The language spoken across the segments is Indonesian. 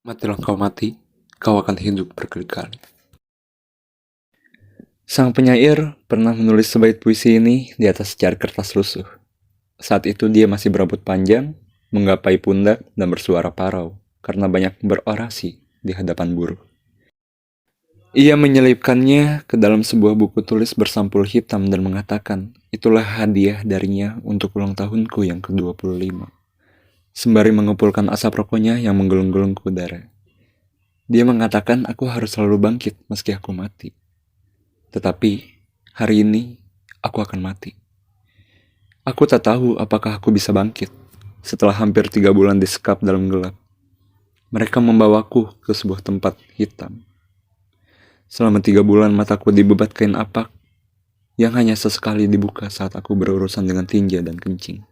Matilah kau mati, kau akan hidup berkali-kali. Sang penyair pernah menulis sebait puisi ini di atas secari kertas lusuh. Saat itu dia masih berambut panjang, menggapai pundak dan bersuara parau karena banyak berorasi di hadapan buruh. Ia menyelipkannya ke dalam sebuah buku tulis bersampul hitam dan mengatakan, itulah hadiah darinya untuk ulang tahunku yang ke-25. Sembari mengumpulkan asap rokoknya yang menggelung-gelung ke udara. Dia mengatakan aku harus selalu bangkit meski aku mati. Tetapi hari ini aku akan mati. Aku tak tahu apakah aku bisa bangkit setelah hampir 3 bulan disekap dalam gelap. Mereka membawaku ke sebuah tempat hitam. Selama 3 bulan mataku dibebat kain apak yang hanya sesekali dibuka saat aku berurusan dengan tinja dan kencing.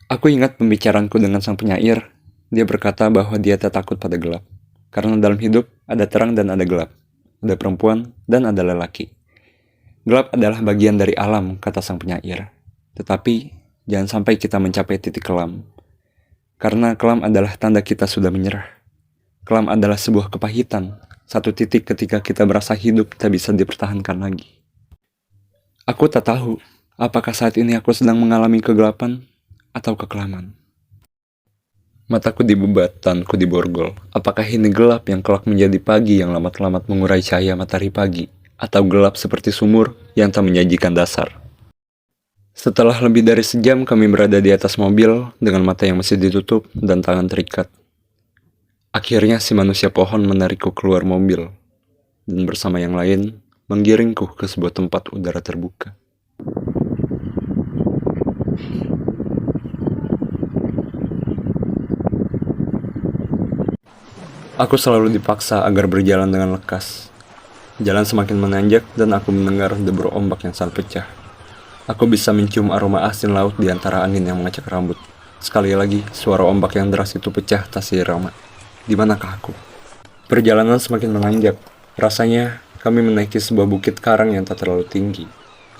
Aku ingat pembicaraanku dengan sang penyair. Dia berkata bahwa dia tak takut pada gelap. Karena dalam hidup ada terang dan ada gelap. Ada perempuan dan ada lelaki. Gelap adalah bagian dari alam, kata sang penyair. Tetapi jangan sampai kita mencapai titik kelam. Karena kelam adalah tanda kita sudah menyerah. Kelam adalah sebuah kepahitan. Satu titik ketika kita merasa hidup tak bisa dipertahankan lagi. Aku tak tahu apakah saat ini aku sedang mengalami kegelapan atau kekelaman. Mataku dibubat, tanganku diborgol. Apakah ini gelap yang kelak menjadi pagi yang lamat-lamat mengurai cahaya matahari pagi? Atau gelap seperti sumur yang tak menyajikan dasar? Setelah lebih dari sejam kami berada di atas mobil dengan mata yang masih ditutup dan tangan terikat. Akhirnya si manusia pohon menarikku keluar mobil dan bersama yang lain menggiringku ke sebuah tempat udara terbuka. Aku selalu dipaksa agar berjalan dengan lekas. Jalan semakin menanjak dan aku mendengar debur ombak yang sangat pecah. Aku bisa mencium aroma asin laut di antara angin yang mengacak rambut. Sekali lagi, suara ombak yang deras itu pecah tak seirama. Di manakah aku? Perjalanan semakin menanjak. Rasanya kami menaiki sebuah bukit karang yang tak terlalu tinggi.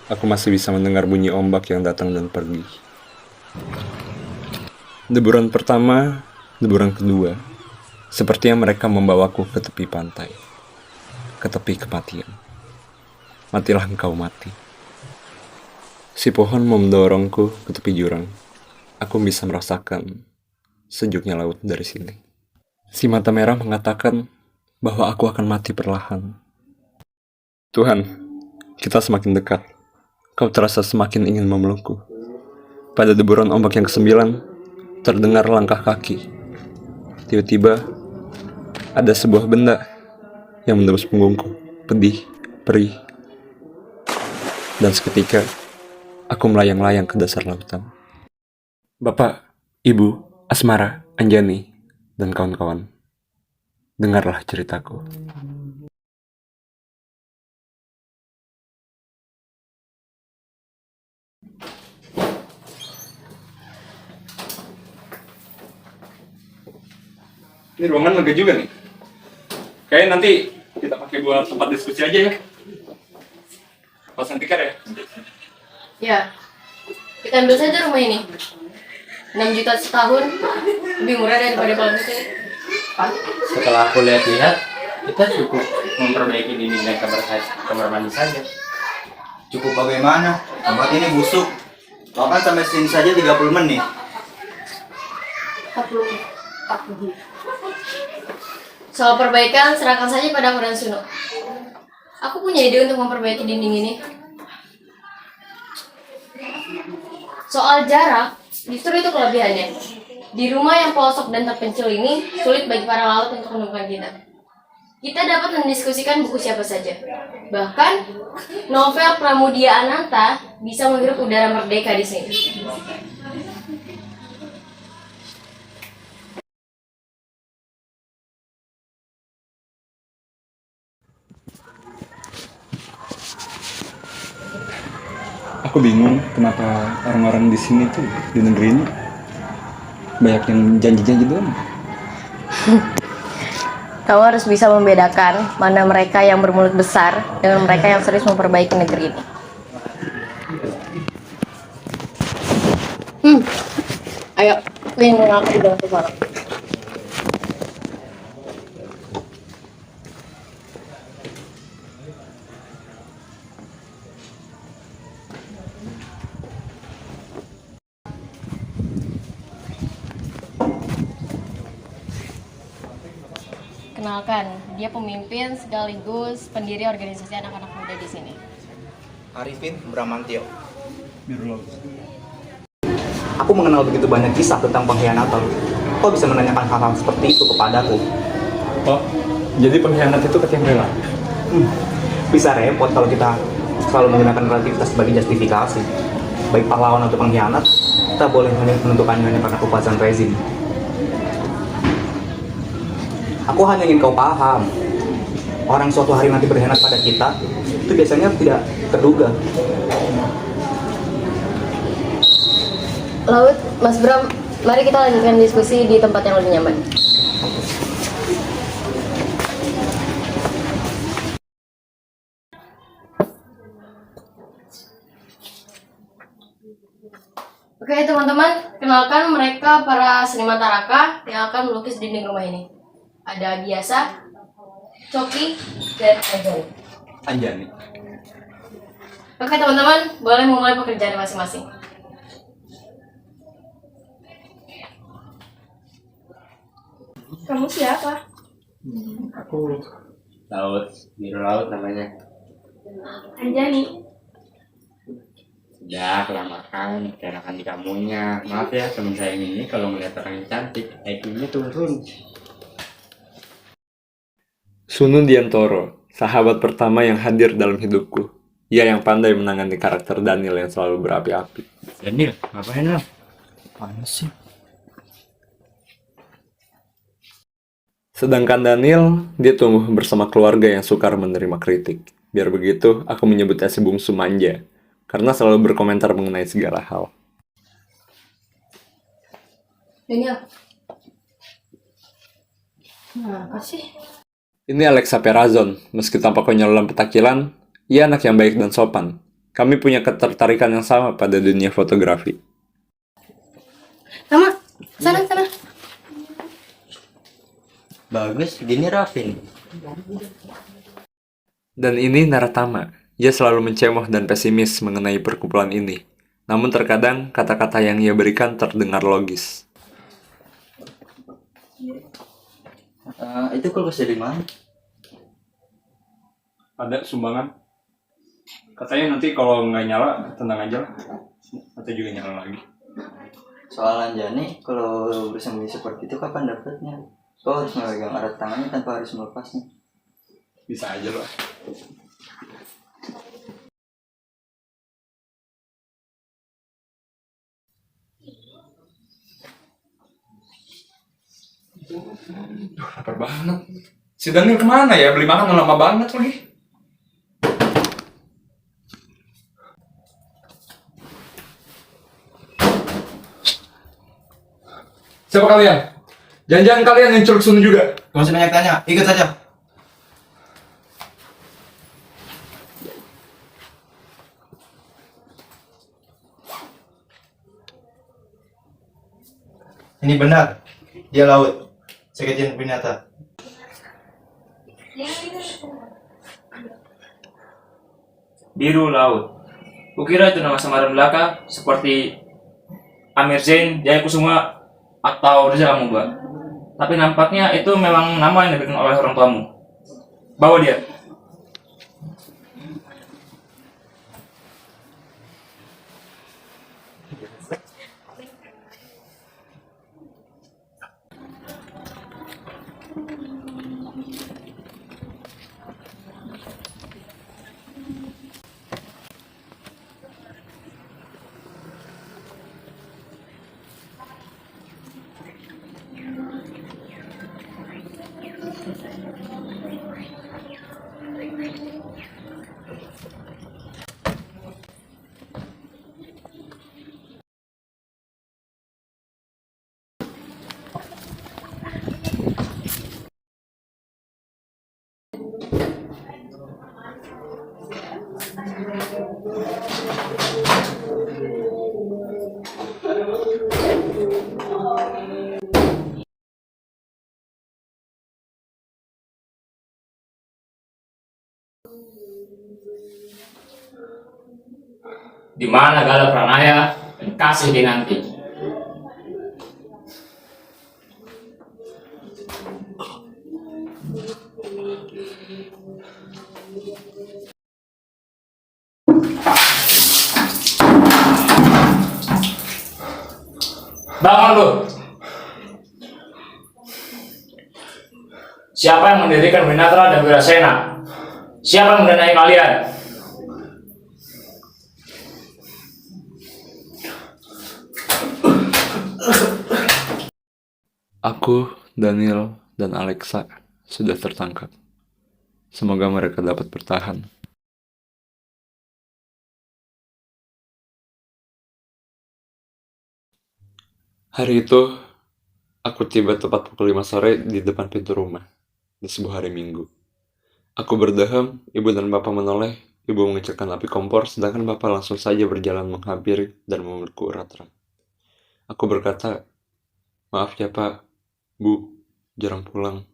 Aku masih bisa mendengar bunyi ombak yang datang dan pergi. Deburan pertama, deburan kedua. Sepertinya mereka membawaku ke tepi pantai. Ke tepi kematian. Matilah engkau mati. Si pohon mendorongku ke tepi jurang. Aku bisa merasakan sejuknya laut dari sini. Si mata merah mengatakan bahwa aku akan mati perlahan. Tuhan, kita semakin dekat. Kau terasa semakin ingin memelukku. Pada deburan ombak yang ke-9, terdengar langkah kaki. Tiba-tiba, ada sebuah benda yang menembus punggungku. Pedih, perih. Dan seketika, aku melayang-layang ke dasar lautan. Bapak, Ibu, Asmara, Anjani, dan kawan-kawan, dengarlah ceritaku. Ini ruangan lega juga nih. Kayaknya nanti kita pakai buat tempat diskusi aja ya. Pasang tikar ya? Ya, kita ambil saja rumah ini. 6 juta setahun, lebih murah daripada Palembang. Setelah aku lihat-lihat, kita cukup memperbaiki dinding dan kamar mandi saja. Cukup bagaimana? Tempat ini busuk. Bahkan sampai sini saja 30 menit. 40. Soal perbaikan, serahkan saja pada aku dan Suno. Aku punya ide untuk memperbaiki dinding ini. Soal jarak, justru itu kelebihannya. Di rumah yang pelosok dan terpencil ini, sulit bagi para laut untuk menemukan kita. Kita dapat mendiskusikan buku siapa saja. Bahkan, novel Pramudia Ananta bisa menghirup udara merdeka di sini. Aku bingung kenapa orang-orang di sini tuh, di negeri ini, banyak yang janji-janji doang. Kamu harus bisa membedakan mana mereka yang bermulut besar dengan mereka yang serius memperbaiki negeri ini. Ayo, lindungi aku di dalam kepala. Kenalkan, dia pemimpin sekaligus pendiri organisasi anak-anak muda di sini. Arifin Bramantio. Aku mengenal begitu banyak kisah tentang pengkhianatan. Kau bisa menanyakan hal-hal seperti itu kepadaku? Oh, jadi pengkhianat itu ke yang rela? Bisa repot kalau kita selalu menggunakan relativitas sebagai justifikasi. Baik pahlawan atau pengkhianat, kita boleh menentukannya hanya karena kepuasan rezim. Aku hanya ingin kau paham, orang suatu hari nanti berkhianat pada kita, itu biasanya tidak terduga. Laut, Mas Bram, mari kita lanjutkan diskusi di tempat yang lebih nyaman. Oke teman-teman, kenalkan mereka para seniman Taraka yang akan melukis dinding rumah ini. Ada Biasa, Coki, dan Anjani. Anjani. Oke teman-teman, boleh memulai pekerjaan masing-masing. Kamu siapa? Aku Laut, biru laut namanya. Anjani. Udah kelamaan, kenakan di kamunya. Maaf ya teman saya ini kalau melihat orang yang cantik, IQ-nya turun. Sunu Diantoro, sahabat pertama yang hadir dalam hidupku. Ia yang pandai menangani karakter Daniel yang selalu berapi-api. Daniel, ngapain lo? Apaan sih? Sedangkan Daniel, dia tumbuh bersama keluarga yang sukar menerima kritik. Biar begitu, aku menyebutnya si bungsu manja, karena selalu berkomentar mengenai segala hal. Daniel. Nah, apa sih? Ini Alexa Perazon, meski tampak konyol dalam petakilan, ia anak yang baik dan sopan. Kami punya ketertarikan yang sama pada dunia fotografi. Sama, sana. Bagus, gini Rafin. Dan ini Naratama. Ia selalu mencemoh dan pesimis mengenai perkumpulan ini. Namun terkadang kata-kata yang ia berikan terdengar logis. Itu kulkas dari mana? Ada sumbangan. Katanya nanti kalau nggak nyala, tenang aja lah. Nanti juga nyala lagi. Soal Anjani, kalau bersembunyi seperti itu kapan dapatnya? Kau harus memegang erat tangannya tanpa harus melepasnya. Bisa aja lah. Lapar banget. Si Daniel kemana ya? Beli makan lama banget lagi. Siapa kalian? Jangan-jangan kalian yang culik Sunu juga? Gak usah banyak tanya, ikut saja. Ini benar, dia Laut, Sekjen Pinata. Biru laut. Kukira itu nama samaran belaka seperti Amir Zain, Jayakusuma, atau Rizal Amuba. Tapi nampaknya itu memang nama yang diberikan oleh orang tuamu. Bawa dia. Di mana Gala Pranaya dan kasih dinanti. Bangun lu. Siapa yang mendirikan Winatra dan Wirasena? Siapa yang mendanai kalian? Aku, Daniel, dan Alexa sudah tertangkap. Semoga mereka dapat bertahan. Hari itu, aku tiba tepat pukul 5 sore di depan pintu rumah, di sebuah hari Minggu. Aku berdeham, ibu dan bapak menoleh, ibu mengecilkan api kompor, sedangkan bapak langsung saja berjalan menghampiri dan memelukku erat-erat. Aku berkata, "Maaf ya Pak, Bu, jarang pulang."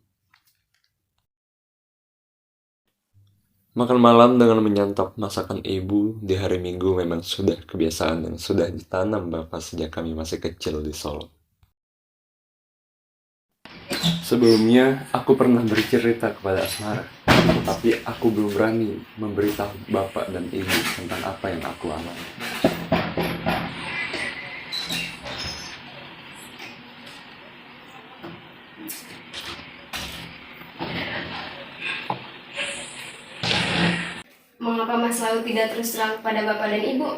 Makan malam dengan menyantap masakan ibu di hari Minggu memang sudah kebiasaan yang sudah ditanam bapak sejak kami masih kecil di Solo. Sebelumnya, aku pernah bercerita kepada Asmara, tapi aku belum berani memberitahu bapak dan ibu tentang apa yang aku alami. Mengapa Mas Laut tidak terus terang kepada Bapak dan Ibu?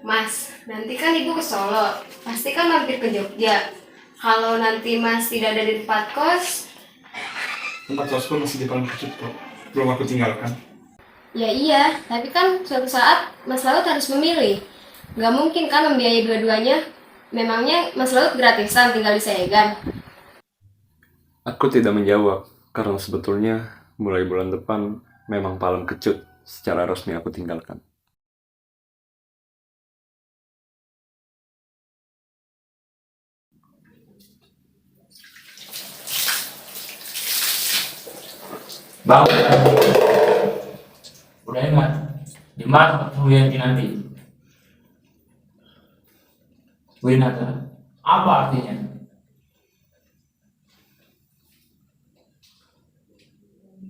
Mas, nanti kan Ibu ke Solo, pasti kan mampir ke Jogja. Kalau nanti Mas tidak ada di tempat kos, Tempat kosku masih di paling kecut kok. Belum aku tinggalkan. ya iya, tapi kan suatu saat Mas Laut harus memilih. Gak mungkin kan membiayai dua-duanya. Memangnya Mas Laut gratisan tinggal di Sayegan? Aku tidak menjawab, karena sebetulnya mulai bulan depan memang paling kecut secara resmi aku tinggalkan. Bangun. Udah enak. Di mana kemudian nanti? Winata. Apa artinya?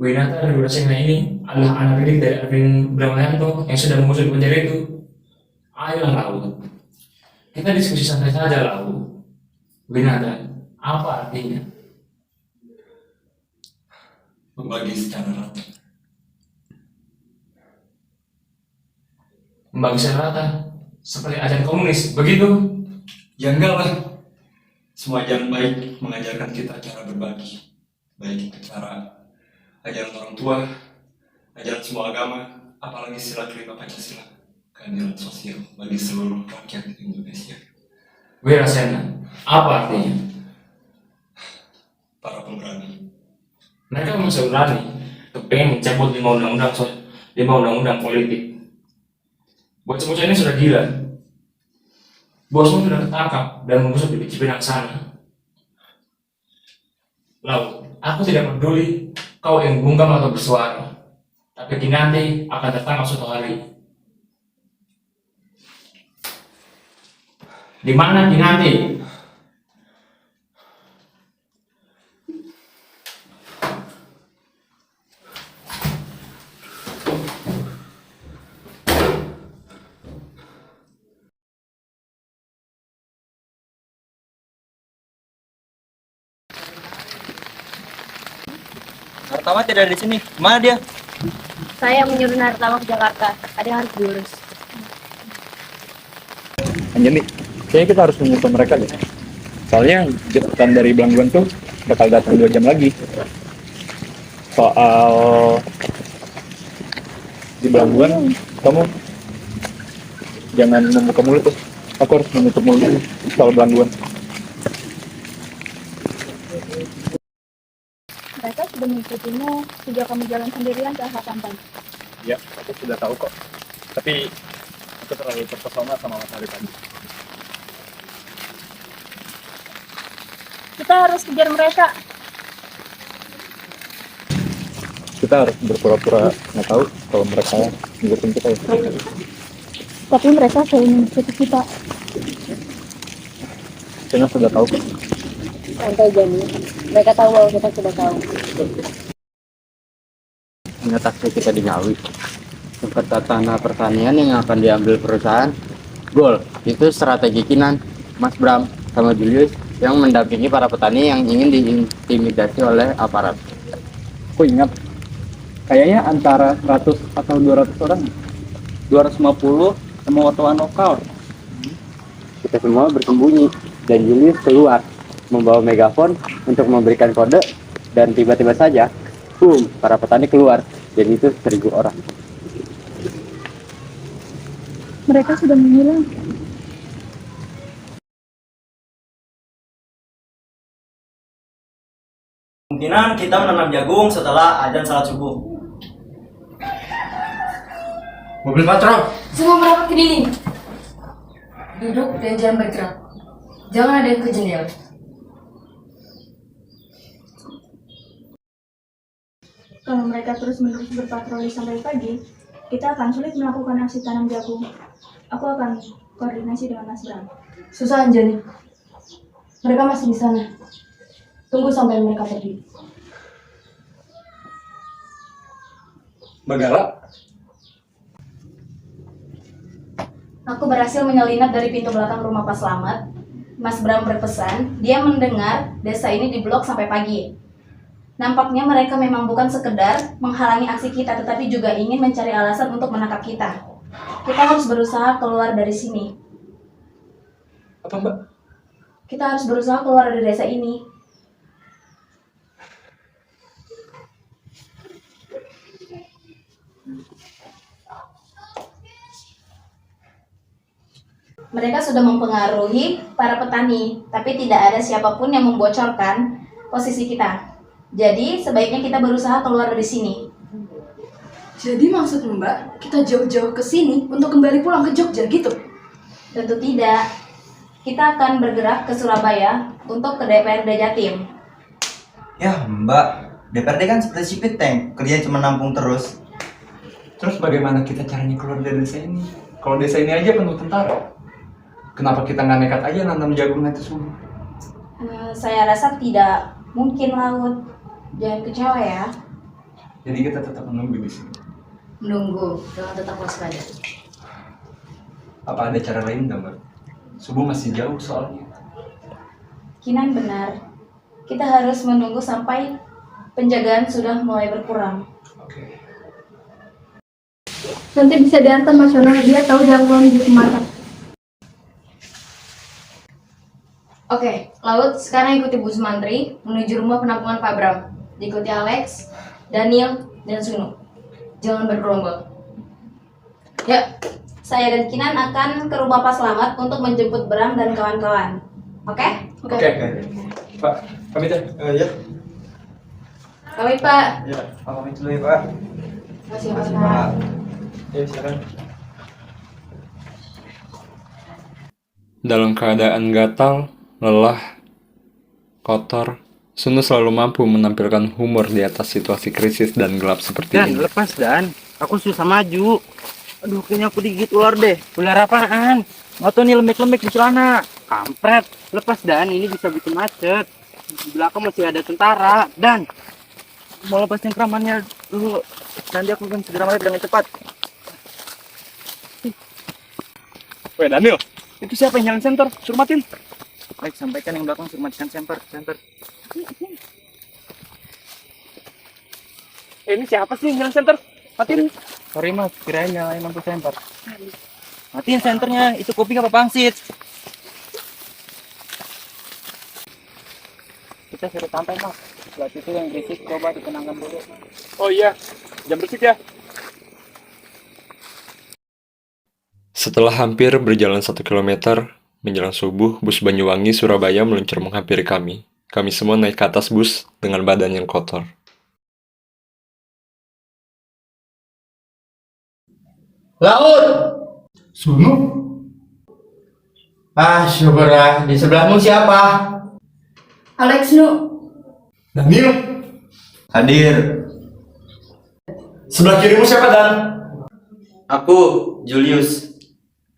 Winata dan Wirasena ini adalah anak didik dari Arvin Brahmayanto yang sudah mengusut di penjara itu. Ayolah Laut. Kita diskusi santai saja Laut. Winata. Apa artinya? Membagi secara rata. Membagi secara rata seperti ajaran komunis, begitu? Ya enggak lah. Semua ajaran baik mengajarkan kita cara berbagi. Baik itu cara ajaran orang tua, ajaran semua agama, apalagi sila kelima Pancasila, keadilan sosial bagi seluruh rakyat Indonesia. Wirasena. Apa artinya? Para pemberani. Mereka masih berani kepengen mencabut 5 undang-undang politik. Bocah-bocah ini sudah gila. Bosmu sudah ketangkap dan mengusut di Cipinang sana. Lalu, aku tidak peduli kau yang bungkam atau bersuara, tapi Kinanti akan tertangkap suatu hari. Di mana Kinanti? Pertama tidak ada di sini. Mana dia? Saya menyuruh Nartama ke Jakarta. Ada yang harus diurus. Anjani, kayaknya kita harus menyusul mereka deh. Soalnya jembatan dari Belangguan tuh bakal datang 2 jam lagi. Soal di Belangguan, kamu jangan membuka mulut tuh. Aku harus menutup mulut soal Belangguan. Mereka sudah mengikutimu sejak kamu jalan sendirian ke arah pantai. Ya, aku sudah tahu kok. Tapi aku terlalu terpesona sama matahari tadi. Kita harus kejar mereka. Kita harus berpura-pura nggak tahu kalau mereka ngikutin kita ya. Tapi mereka selalu mengikuti kita. Kayaknya sudah tahu kok. Santai Jani. Mereka tahu bahwa kita sudah tahu. Menetapkan kita di Ngawi. Tempat tanah pertanian yang akan diambil perusahaan. Gol, itu strategi Kinan. Mas Bram sama Julius yang mendampingi para petani yang ingin diintimidasi oleh aparat. Aku ingat, kayaknya antara 100 atau 200 orang. 250 sama wartawan lokal. Kita semua bersembunyi dan Julius keluar membawa megafon untuk memberikan kode dan tiba-tiba saja, boom, para petani keluar dan itu 1.000 orang. Mereka sudah menghilang. Kemungkinan kita menanam jagung setelah azan salat subuh. Mobil patrol. Semua merapat ke dinding. Duduk dan jangan bergerak. Jangan ada yang ke jendela. Kalau mereka terus-menerus berpatroli sampai pagi, kita akan sulit melakukan aksi tanam jagung. Aku akan koordinasi dengan Mas Bram. Susah Anjani. Mereka masih di sana. Tunggu sampai mereka pergi. Bagala, Aku berhasil menyelinap dari pintu belakang rumah Pak Slamet. Mas Bram berpesan, dia mendengar desa ini diblok sampai pagi. Nampaknya mereka memang bukan sekedar menghalangi aksi kita, tetapi juga ingin mencari alasan untuk menangkap kita. Kita harus berusaha keluar dari sini. apa Mbak? Kita harus berusaha keluar dari desa ini. Mereka sudah mempengaruhi para petani, tapi tidak ada siapapun yang membocorkan posisi kita. Jadi, sebaiknya kita berusaha keluar dari sini. Jadi maksud Mbak, kita jauh-jauh ke sini untuk kembali pulang ke Jogja gitu? Tentu tidak. Kita akan bergerak ke Surabaya untuk ke DPRD Jatim. Ya Mbak, DPRD kan seperti sipit tank, kerjanya cuma nampung terus. Terus bagaimana kita caranya keluar dari desa ini? Kalau desa ini aja penuh tentara. Kenapa kita nggak nekat aja nanam jagung nanti subuh? Saya rasa tidak mungkin, Laut. Jangan kecewa ya. Jadi kita tetap menunggu di sini. Menunggu, jangan tetap waspada. Apa ada cara lain nggak Mbak? Subuh masih jauh soalnya. Kinan benar. Kita harus menunggu sampai penjagaan sudah mulai berkurang. Oke. Nanti bisa diantar nasional, dia tahu jagoan di kemana. Oke, Laut sekarang ikuti Bu Sumantri menuju rumah penampungan Pak Bram. Diikuti Alex, Daniel, dan Sunu. Jangan bergerombol. Ya, Saya dan Kinan akan ke rumah Pak Slamet untuk menjemput Bram dan kawan-kawan. Oke? Oke. Pak, pamit ya. Ya, Pamit, Pak. ya, pamit dulu ya Pak. Masih Terima kasih Pak. Pak. Ya, silakan. Dalam keadaan gatal, lelah, kotor, Sunu selalu mampu menampilkan humor di atas situasi krisis dan gelap seperti Dan ini. lepas Dan, aku susah maju. Aduh, kayaknya aku digigit ular deh. Ular apaan? Nggak tahu nih lembek-lembek di celana. Kampret, lepas Dan, ini bisa bikin macet. Di belakang masih ada tentara. Dan, mau lepas cengkramannya dulu. Nanti aku akan segera balik dengan cepat. Weh Daniel, Itu siapa yang nyalain senter? Suruh matiin. Baik, sampaikan yang belakang suruh matikan senter. Ini siapa sih yang nyalain senter? Matiin. Sorry mas, kirain nyalain lampu senter. Matiin senternya, itu kopi apa pangsit? Kita suruh santai mas. Buat itu yang berisik coba ditenangkan dulu. Oh iya, jam bersih ya. setelah hampir berjalan 1 kilometer, menjelang subuh, bus Banyuwangi Surabaya meluncur menghampiri kami. Kami semua naik ke atas bus dengan badan yang kotor. Laut. Sunu. Ah, syukurlah. Di sebelahmu siapa? Alex Nu. Daniel. Hadir. Sebelah kirimu siapa Dan? Aku, Julius.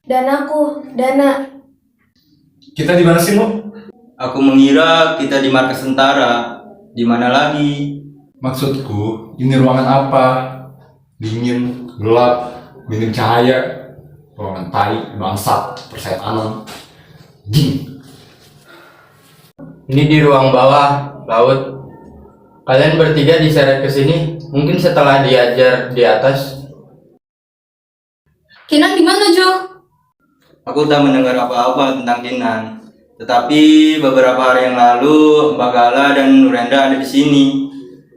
Dan aku, Dana. Kita di mana sih Mu? Aku mengira kita di markas tentara. Di mana lagi? Maksudku, ini ruangan apa? Dingin, gelap, minim cahaya. Ruangan tai, bangsat, persetanan. Jing. Ini di ruang bawah, laut. Kalian bertiga diseret ke sini, mungkin setelah diajar di atas. Kinan di mana, Jo? Aku tak mendengar apa-apa tentang Kinan. Tetapi beberapa hari yang lalu Mbak Gala dan Nurenda ada di sini.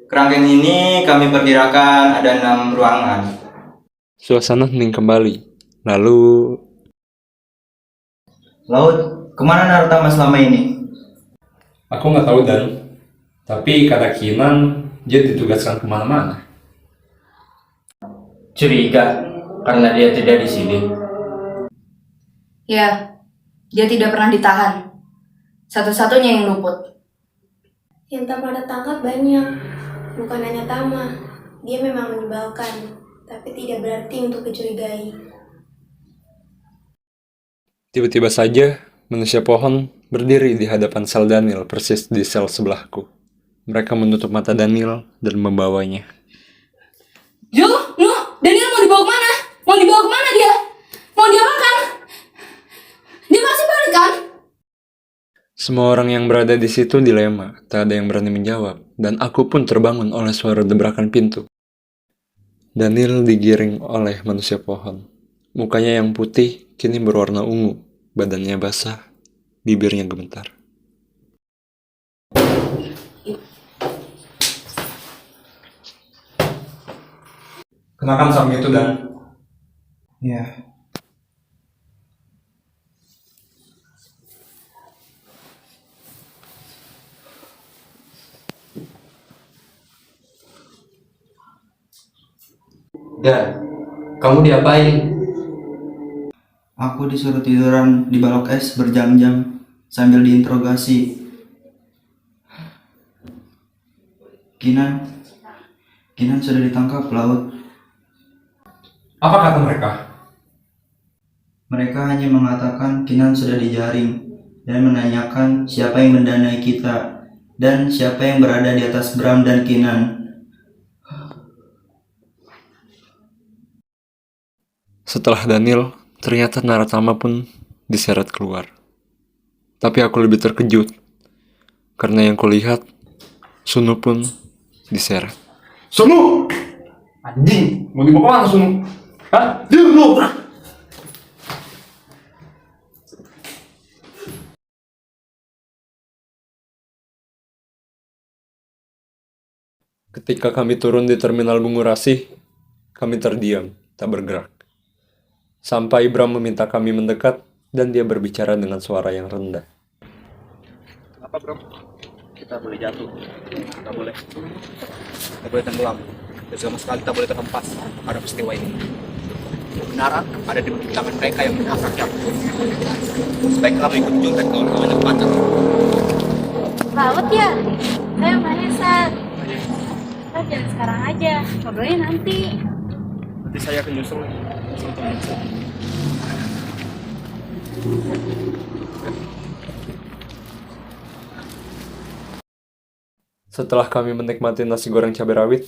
Kerangkeng ini kami perkirakan ada 6 ruangan. Suasana hening kembali. Lalu Laut, kemana Nartama selama ini? aku nggak tahu Dan. Tapi kata Kinan dia ditugaskan kemana-mana. Curiga, karena dia tidak di sini. Ya, dia tidak pernah ditahan. Satu-satunya yang luput. Yang tak pada tangkap banyak, bukan hanya Tama. Dia memang menyebalkan, tapi tidak berarti untuk dicurigai. Tiba-tiba saja, manusia pohon berdiri di hadapan sel Daniel persis di sel sebelahku. Mereka menutup mata Daniel dan membawanya. Jo, Daniel mau dibawa kemana? Mau dibawa kemana dia? Mau diapakan? Dia masih balik kan? Semua orang yang berada di situ dilema, tak ada yang berani menjawab, dan aku pun terbangun oleh suara debrakan pintu. Daniel digiring oleh manusia pohon. Mukanya yang putih kini berwarna ungu, badannya basah, bibirnya gemetar. Kenakan sarung itu Dan. Ya. Dan, kamu diapain? Aku disuruh tiduran di balok es berjam-jam sambil diinterogasi. Kinan sudah ditangkap, Laut. Apa kata mereka? Mereka hanya mengatakan Kinan sudah dijaring dan menanyakan siapa yang mendanai kita dan siapa yang berada di atas Bram dan Kinan. Setelah Daniel, ternyata Naratama pun diseret keluar. Tapi aku lebih terkejut, karena yang kulihat, Sunu pun diseret. Sunu! Anjing, mau dibawa kemana Sunu? Hah? Diam lu! Ketika kami turun di terminal Bungurasi, kami terdiam, tak bergerak. Sampai Bram meminta kami mendekat dan dia berbicara dengan suara yang rendah. Kenapa bro? Kita boleh jatuh, kita boleh tenggelam, dan sama sekali tak boleh terhempas pada peristiwa ini. Kebenaran ada di tangan mereka yang menabrak jatuh. Sebaiknya ikut Jun dan kawan-kawan yang pacar. Laut ya? Saya Vanessa. Kita jangan sekarang aja, ngobrolnya nanti. Nanti saya akan nyusul. Setelah kami menikmati nasi goreng cabai rawit,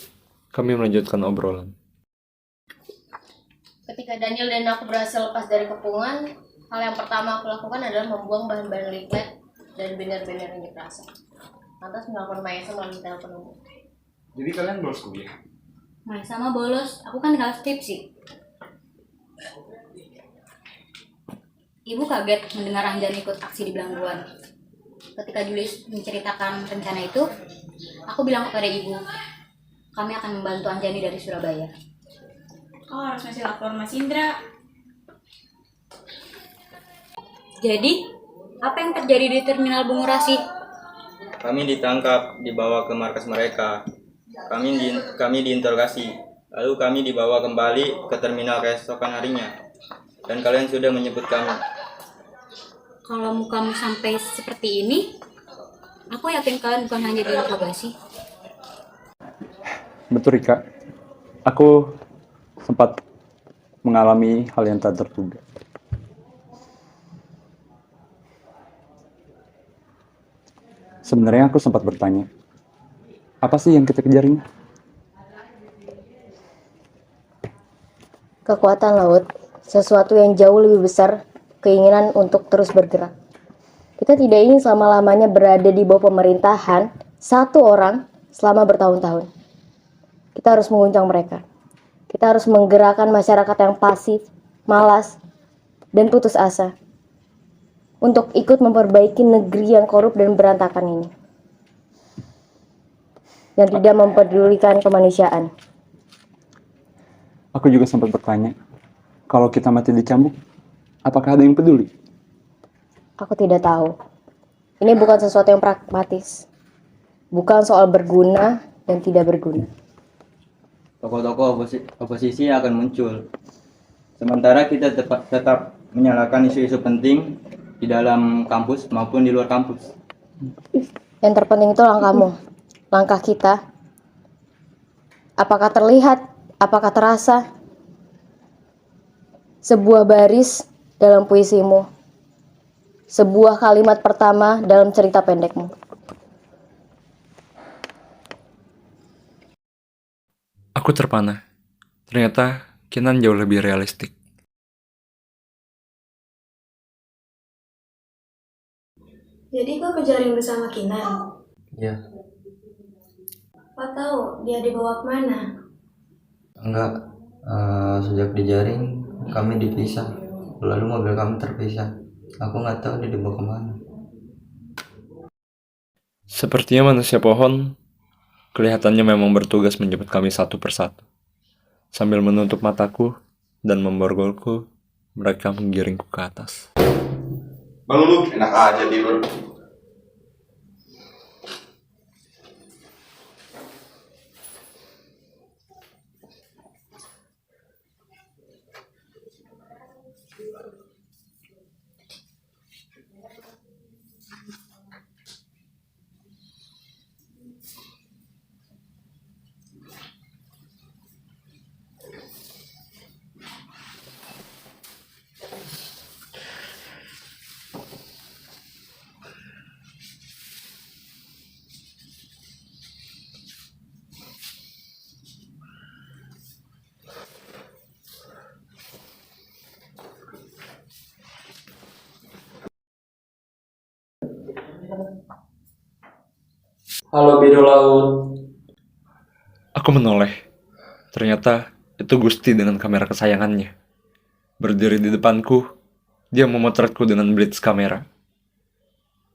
kami melanjutkan obrolan. Ketika Daniel dan aku berhasil lepas dari kepungan, hal yang pertama aku lakukan adalah membuang bahan-bahan liquid dan banner-banner yang kerasa. Lantas melakukan Maesa melalui telepon umum. Jadi kalian bolos kuliah? Maesa mah bolos, aku kan tinggal skripsi. Ibu kaget mendengar Anjani ikut aksi di Belangguan. Ketika Julius menceritakan rencana itu, aku bilang kepada ibu, kami akan membantu Anjani dari Surabaya. Oh, harus ngasih lapor Mas Indra. Jadi, apa yang terjadi di terminal Bungurasi? Kami ditangkap, dibawa ke markas mereka. Kami diinterogasi. Lalu kami dibawa kembali ke terminal keesokan harinya. Dan kalian sudah menyebut kami. Kalau mukamu sampai seperti ini, aku yakin kalian bukan hanya diinterogasi. Betul Rika, aku sempat mengalami hal yang tak terduga. Sebenarnya aku sempat bertanya, apa sih yang kita kejar ini? Kekuatan laut, sesuatu yang jauh lebih besar, keinginan untuk terus bergerak. Kita tidak ingin selama-lamanya berada di bawah pemerintahan satu orang selama bertahun-tahun. Kita harus mengguncang mereka. Kita harus menggerakkan masyarakat yang pasif, malas, dan putus asa untuk ikut memperbaiki negeri yang korup dan berantakan ini, yang tidak mempedulikan kemanusiaan. Aku juga sempat bertanya, kalau kita mati dicambuk, apakah ada yang peduli? Aku tidak tahu. Ini bukan sesuatu yang pragmatis. Bukan soal berguna dan tidak berguna. Tokoh-tokoh oposisi akan muncul. Sementara kita tetap menyalakan isu-isu penting di dalam kampus maupun di luar kampus. Yang terpenting itu langkahmu, langkah kita. Apakah terlihat, apakah terasa? Sebuah baris dalam puisimu, sebuah kalimat pertama dalam cerita pendekmu. Aku terpana. Ternyata Kinan jauh lebih realistik. Jadi kau kejaring bersama Kinan? Ya, Kau tahu dia dibawa kemana? enggak. Sejak dijaring, kami dipisah. Lalu mobil kami terpisah. Aku nggak tahu dia dibawa kemana. Sepertinya manusia pohon, kelihatannya memang bertugas menjemput kami satu persatu. Sambil menutup mataku dan memborgolku, mereka menggiringku ke atas. Bangun lu, enak aja tidur. Halo biru laut. Aku menoleh. Ternyata itu Gusti dengan kamera kesayangannya. Berdiri di depanku, dia memotretku dengan blitz kamera.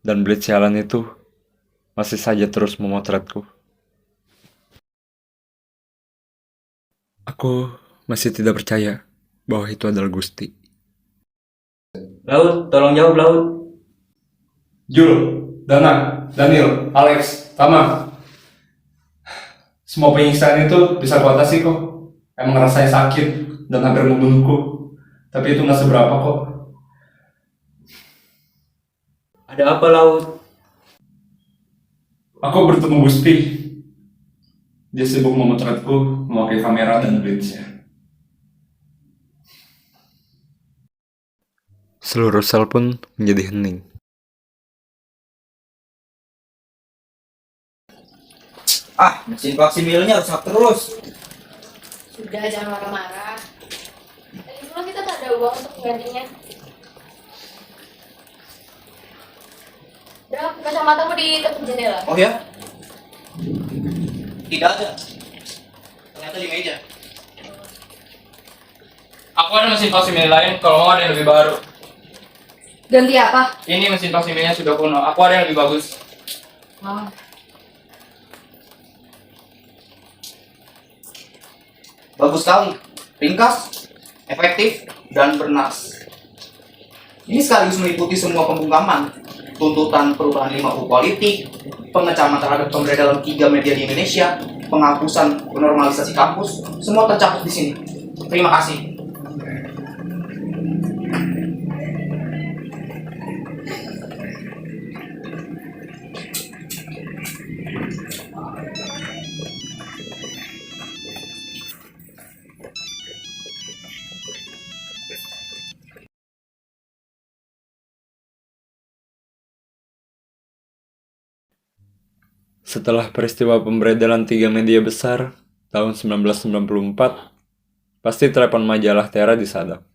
Dan blitz sialan itu masih saja terus memotretku. Aku masih tidak percaya bahwa itu adalah Gusti. Laut, tolong jawab Laut. Jul, Dana, Daniel, Alex, Tama. Semua penyiksaan itu bisa kuatasi kok. Emang rasanya sakit dan hampir membunuhku. Tapi itu nggak seberapa kok. Ada apa Laut? Aku bertemu Gusti. Dia sibuk memotretku memakai kamera dan blitznya. Seluruh sel pun menjadi hening. Mesin faksimilnya rusak terus. Sudah, jangan marah-marah. Lagi pula kita tak ada uang untuk menggantinya. Udah, kacamatamu di tepi jendela. Oh ya? Tidak ada. Ternyata di meja. Aku ada mesin faksimil lain, kalau mau ada yang lebih baru. Ganti apa? Ini mesin faksimilnya sudah kuno, aku ada yang lebih bagus. Oh. Bagus sekali. Ringkas, efektif, dan bernas. Ini sekaligus meliputi semua pembungkaman, tuntutan perubahan 5U politik, pengecaman terhadap pemberian dalam 3 media di Indonesia, penghapusan normalisasi kampus, semua tercakup di sini. Terima kasih. Setelah peristiwa pemberedalan 3 media besar tahun 1994, pasti telepon majalah Tera disadap.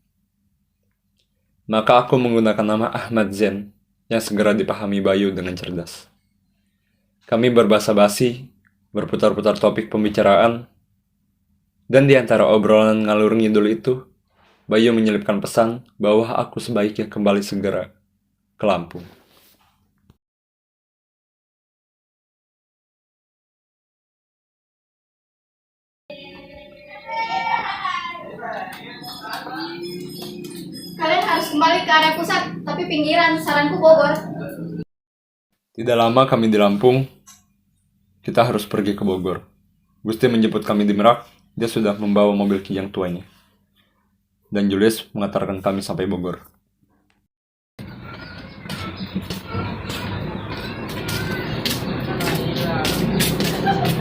Maka aku menggunakan nama Ahmad Zen yang segera dipahami Bayu dengan cerdas. Kami berbahasa basi, berputar-putar topik pembicaraan, dan di antara obrolan ngalur ngidul itu, Bayu menyelipkan pesan bahwa aku sebaiknya kembali segera ke Lampung. Kalian harus kembali ke area pusat, tapi pinggiran, saranku Bogor. Tidak lama kami di Lampung, kita harus pergi ke Bogor. Gusti menjemput kami di Merak, dia sudah membawa mobil kijang tuanya. Dan Julius mengantarkan kami sampai Bogor.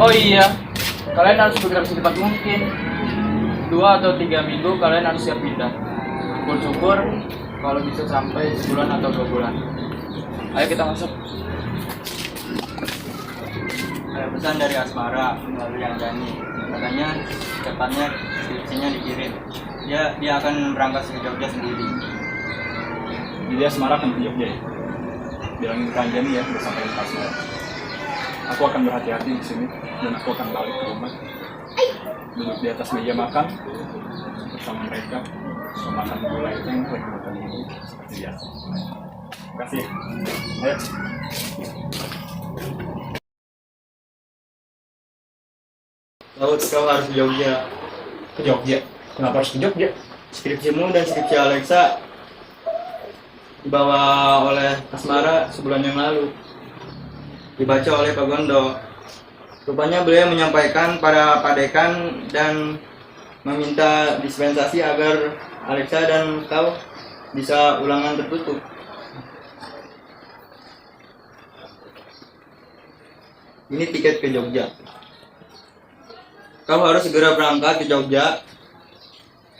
Oh iya, kalian harus bergerak secepat mungkin. 2 atau 3 minggu kalian harus siap pindah. Syukur kalau bisa sampai sebulan atau 2 bulan. Ayo kita masuk. Ada pesan dari Asmara melalui yang Dani. Katanya cepatnya skripsinya dikirim. Dia akan berangkat ke Jogja sendiri. Jadi Asmara akan ke Jogja ya? Bilangin ke Anjani ya, udah sampai di Asmara. Aku akan berhati-hati di sini dan aku akan balik ke rumah. Duduk di atas meja makan bersama mereka, memakan gulai itu yang lagi makan ini seperti biasa. Terima kasih. Ayo. Laut, kau harus ke Jogja. Ke Jogja? Kenapa harus ke Jogja? Skripsimu dan skripsi Alexa dibawa oleh Asmara sebulan yang lalu. Dibaca oleh Pak Gondo. Rupanya beliau menyampaikan pada Pak Dekan dan meminta dispensasi agar Alexa dan kau bisa ulangan tertutup. Ini tiket ke Jogja. Kau harus segera berangkat ke Jogja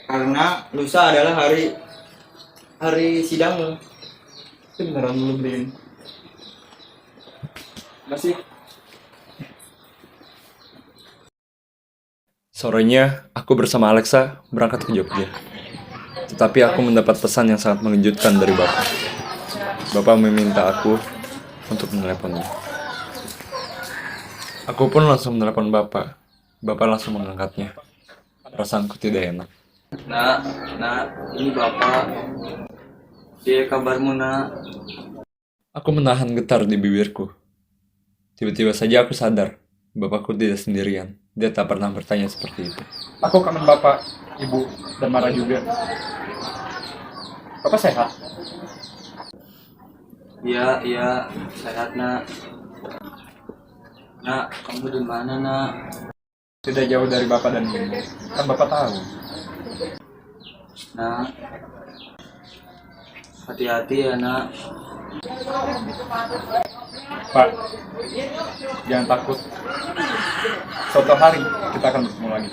karena lusa adalah hari sidangmu. Itu beneran lu beliin. Masih. Sorenya, aku bersama Alexa berangkat ke Jogja. Tetapi aku mendapat pesan yang sangat mengejutkan dari Bapak. Bapak meminta aku untuk meneleponnya. Aku pun langsung menelepon Bapak. Bapak langsung mengangkatnya. Perasaanku tidak enak. Nak, ini Bapak. Dia kabarmu, Nak. Aku menahan getar di bibirku. Tiba-tiba saja aku sadar, Bapakku tidak sendirian. Dia tak pernah bertanya seperti itu. Aku kangen Bapak, Ibu, dan Mara juga. Bapak sehat? Iya, sehat, Nak. Nak, kamu di mana, Nak? Tidak jauh dari Bapak dan Ibu. Kan Bapak tahu. Nak, hati-hati ya, Nak. Pak, jangan takut. Suatu hari kita akan bertemu lagi.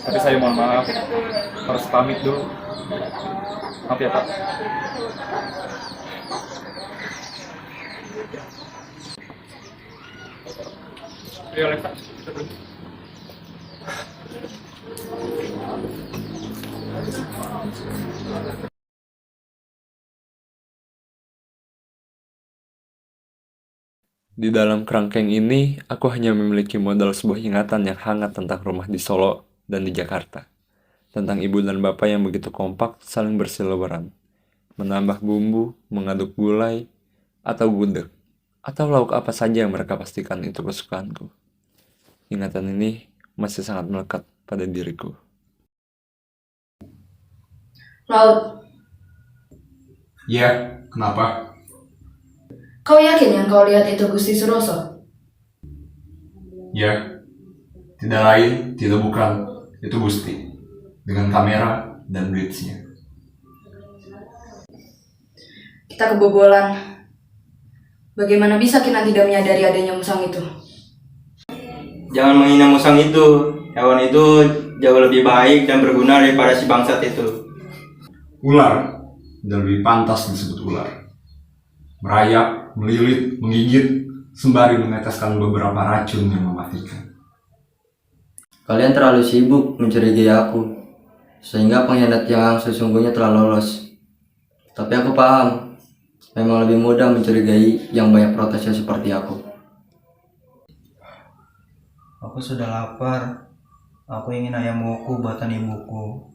Tapi saya mohon maaf, harus pamit dulu. Maaf ya, Pak. Ayo, Alexa, kita pergi. Di dalam kerangkeng ini, aku hanya memiliki modal sebuah ingatan yang hangat tentang rumah di Solo dan di Jakarta. Tentang ibu dan bapak yang begitu kompak saling bersiliweran. Menambah bumbu, mengaduk gulai, atau gudeg. Atau lauk apa saja yang mereka pastikan itu kesukaanku. Ingatan ini masih sangat melekat pada diriku. Laut, Iya, kenapa? kau yakin yang kau lihat itu Gusti Suroso? Ya, tidak lain, tidak bukan. Itu Gusti. Dengan kamera dan blitz-nya. Kita kebobolan. Bagaimana bisa kita tidak menyadari adanya musang itu? Jangan menghina musang itu. Hewan itu jauh lebih baik dan berguna daripada si bangsat itu. Ular, dan lebih pantas disebut ular. Merayap, melilit, menggigit, sembari meneteskan beberapa racun yang mematikan. Kalian terlalu sibuk mencurigai aku, sehingga pengkhianat yang sesungguhnya telah lolos. Tapi aku paham, Memang lebih mudah mencurigai yang banyak protesnya seperti aku. Aku sudah lapar. Aku ingin ayam woku buatan ibuku.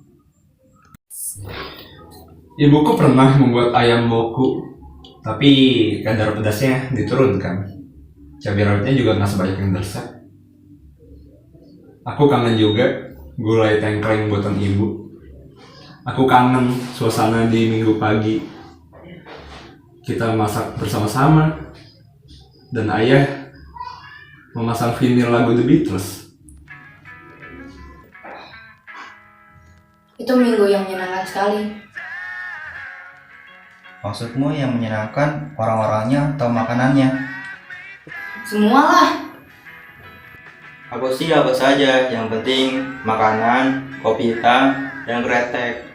Ibuku pernah membuat ayam woku, tapi kadar pedasnya diturunkan. Cabai rawitnya juga nggak sebanyak yang resep. Aku kangen juga gulai tengkleng buatan ibu. Aku kangen suasana di minggu pagi. Kita masak bersama-sama, dan ayah memasang vinyl lagu The Beatles. Itu minggu yang menyenangkan sekali. Maksudmu yang menyenangkan orang-orangnya atau makanannya? Semualah. Aku sih apa saja, yang penting makanan, kopi hitam, dan kretek.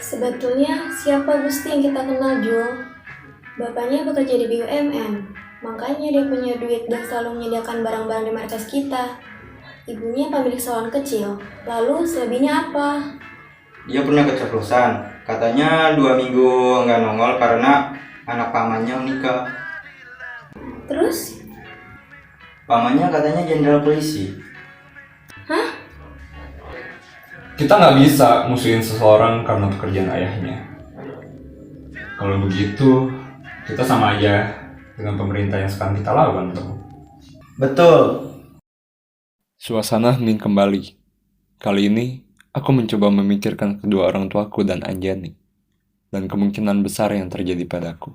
Sebetulnya siapa Gusti yang kita kenal, Jul? Bapaknya bekerja di BUMN, makanya dia punya duit dan selalu menyediakan barang-barang di markas kita. Ibunya pemilik salon kecil, lalu selebihnya apa? Dia pernah keceplosan, katanya 2 minggu nggak nongol karena anak pamannya menikah. Terus? Pamannya katanya jenderal polisi. Hah? Kita nggak bisa musuhin seseorang karena pekerjaan ayahnya. Kalau begitu, kita sama aja dengan pemerintah yang sekarang kita lawan, bro. Betul. Suasana hening kembali. Kali ini, aku mencoba memikirkan kedua orang tuaku dan Anjani, dan kemungkinan besar yang terjadi padaku.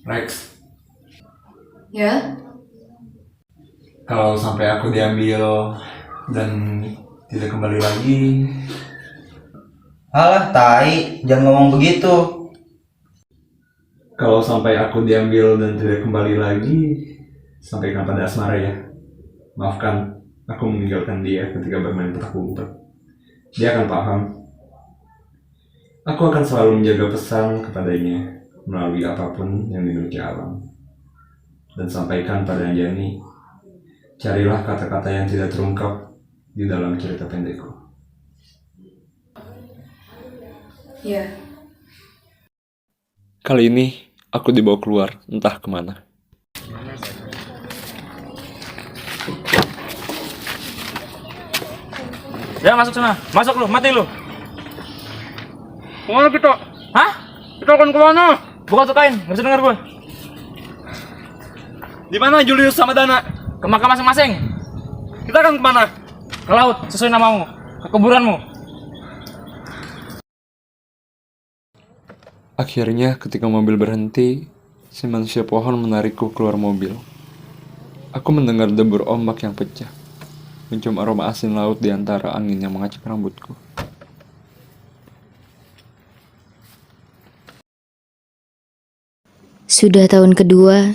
Rex, Ya? kalau sampai aku diambil dan tidak kembali lagi, Alah, tai, jangan ngomong begitu. kalau sampai aku diambil dan tidak kembali lagi, sampaikan pada Asmara ya. Maafkan, aku meninggalkan dia ketika bermain petak umpet. Dia akan paham. Aku akan selalu menjaga pesan kepadanya melalui apapun yang dimiliki alam. Dan sampaikan pada Anjani, carilah kata-kata yang tidak terungkap di dalam cerita pendekku. Ya. Kali ini, aku dibawa keluar, entah kemana. Ya masuk sana, masuk lu, mati lu. Kemana kita? Hah? Kita akan kemana? Buka tuh kain, nggak bisa dengar gue. Di mana Julius sama Dana? Ke makam masing-masing. Kita akan kemana? Ke laut, sesuai namamu. Ke kuburanmu. Akhirnya, ketika mobil berhenti, si manusia pohon menarikku keluar mobil. Aku mendengar debur ombak yang pecah, mencium aroma asin laut di antara angin yang mengacak rambutku. Sudah tahun kedua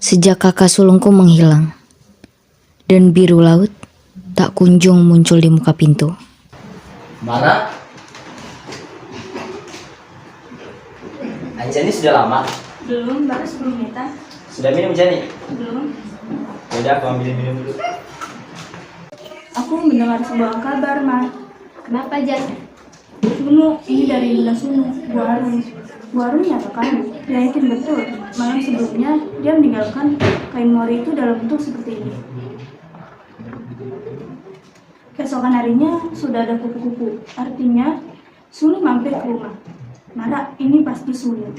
sejak kakak sulungku menghilang, dan biru laut tak kunjung muncul di muka pintu. Mara? Anjani sudah lama? Belum, baru sebelum Neta. Sudah minum Jani? Belum. Yaudah, aku ambil minum dulu. Aku mendengar sebuah kabar, Ma. Kenapa, Jan? Sunu, ini dari Bunda Sunu, Bu Arun. Bu Arun nyatakan, dia yakin betul, malam sebelumnya dia meninggalkan kain mori itu dalam bentuk seperti ini. Keesokan harinya sudah ada kupu-kupu, artinya Sunu mampir ke rumah. Mara, ini pasti Sunu.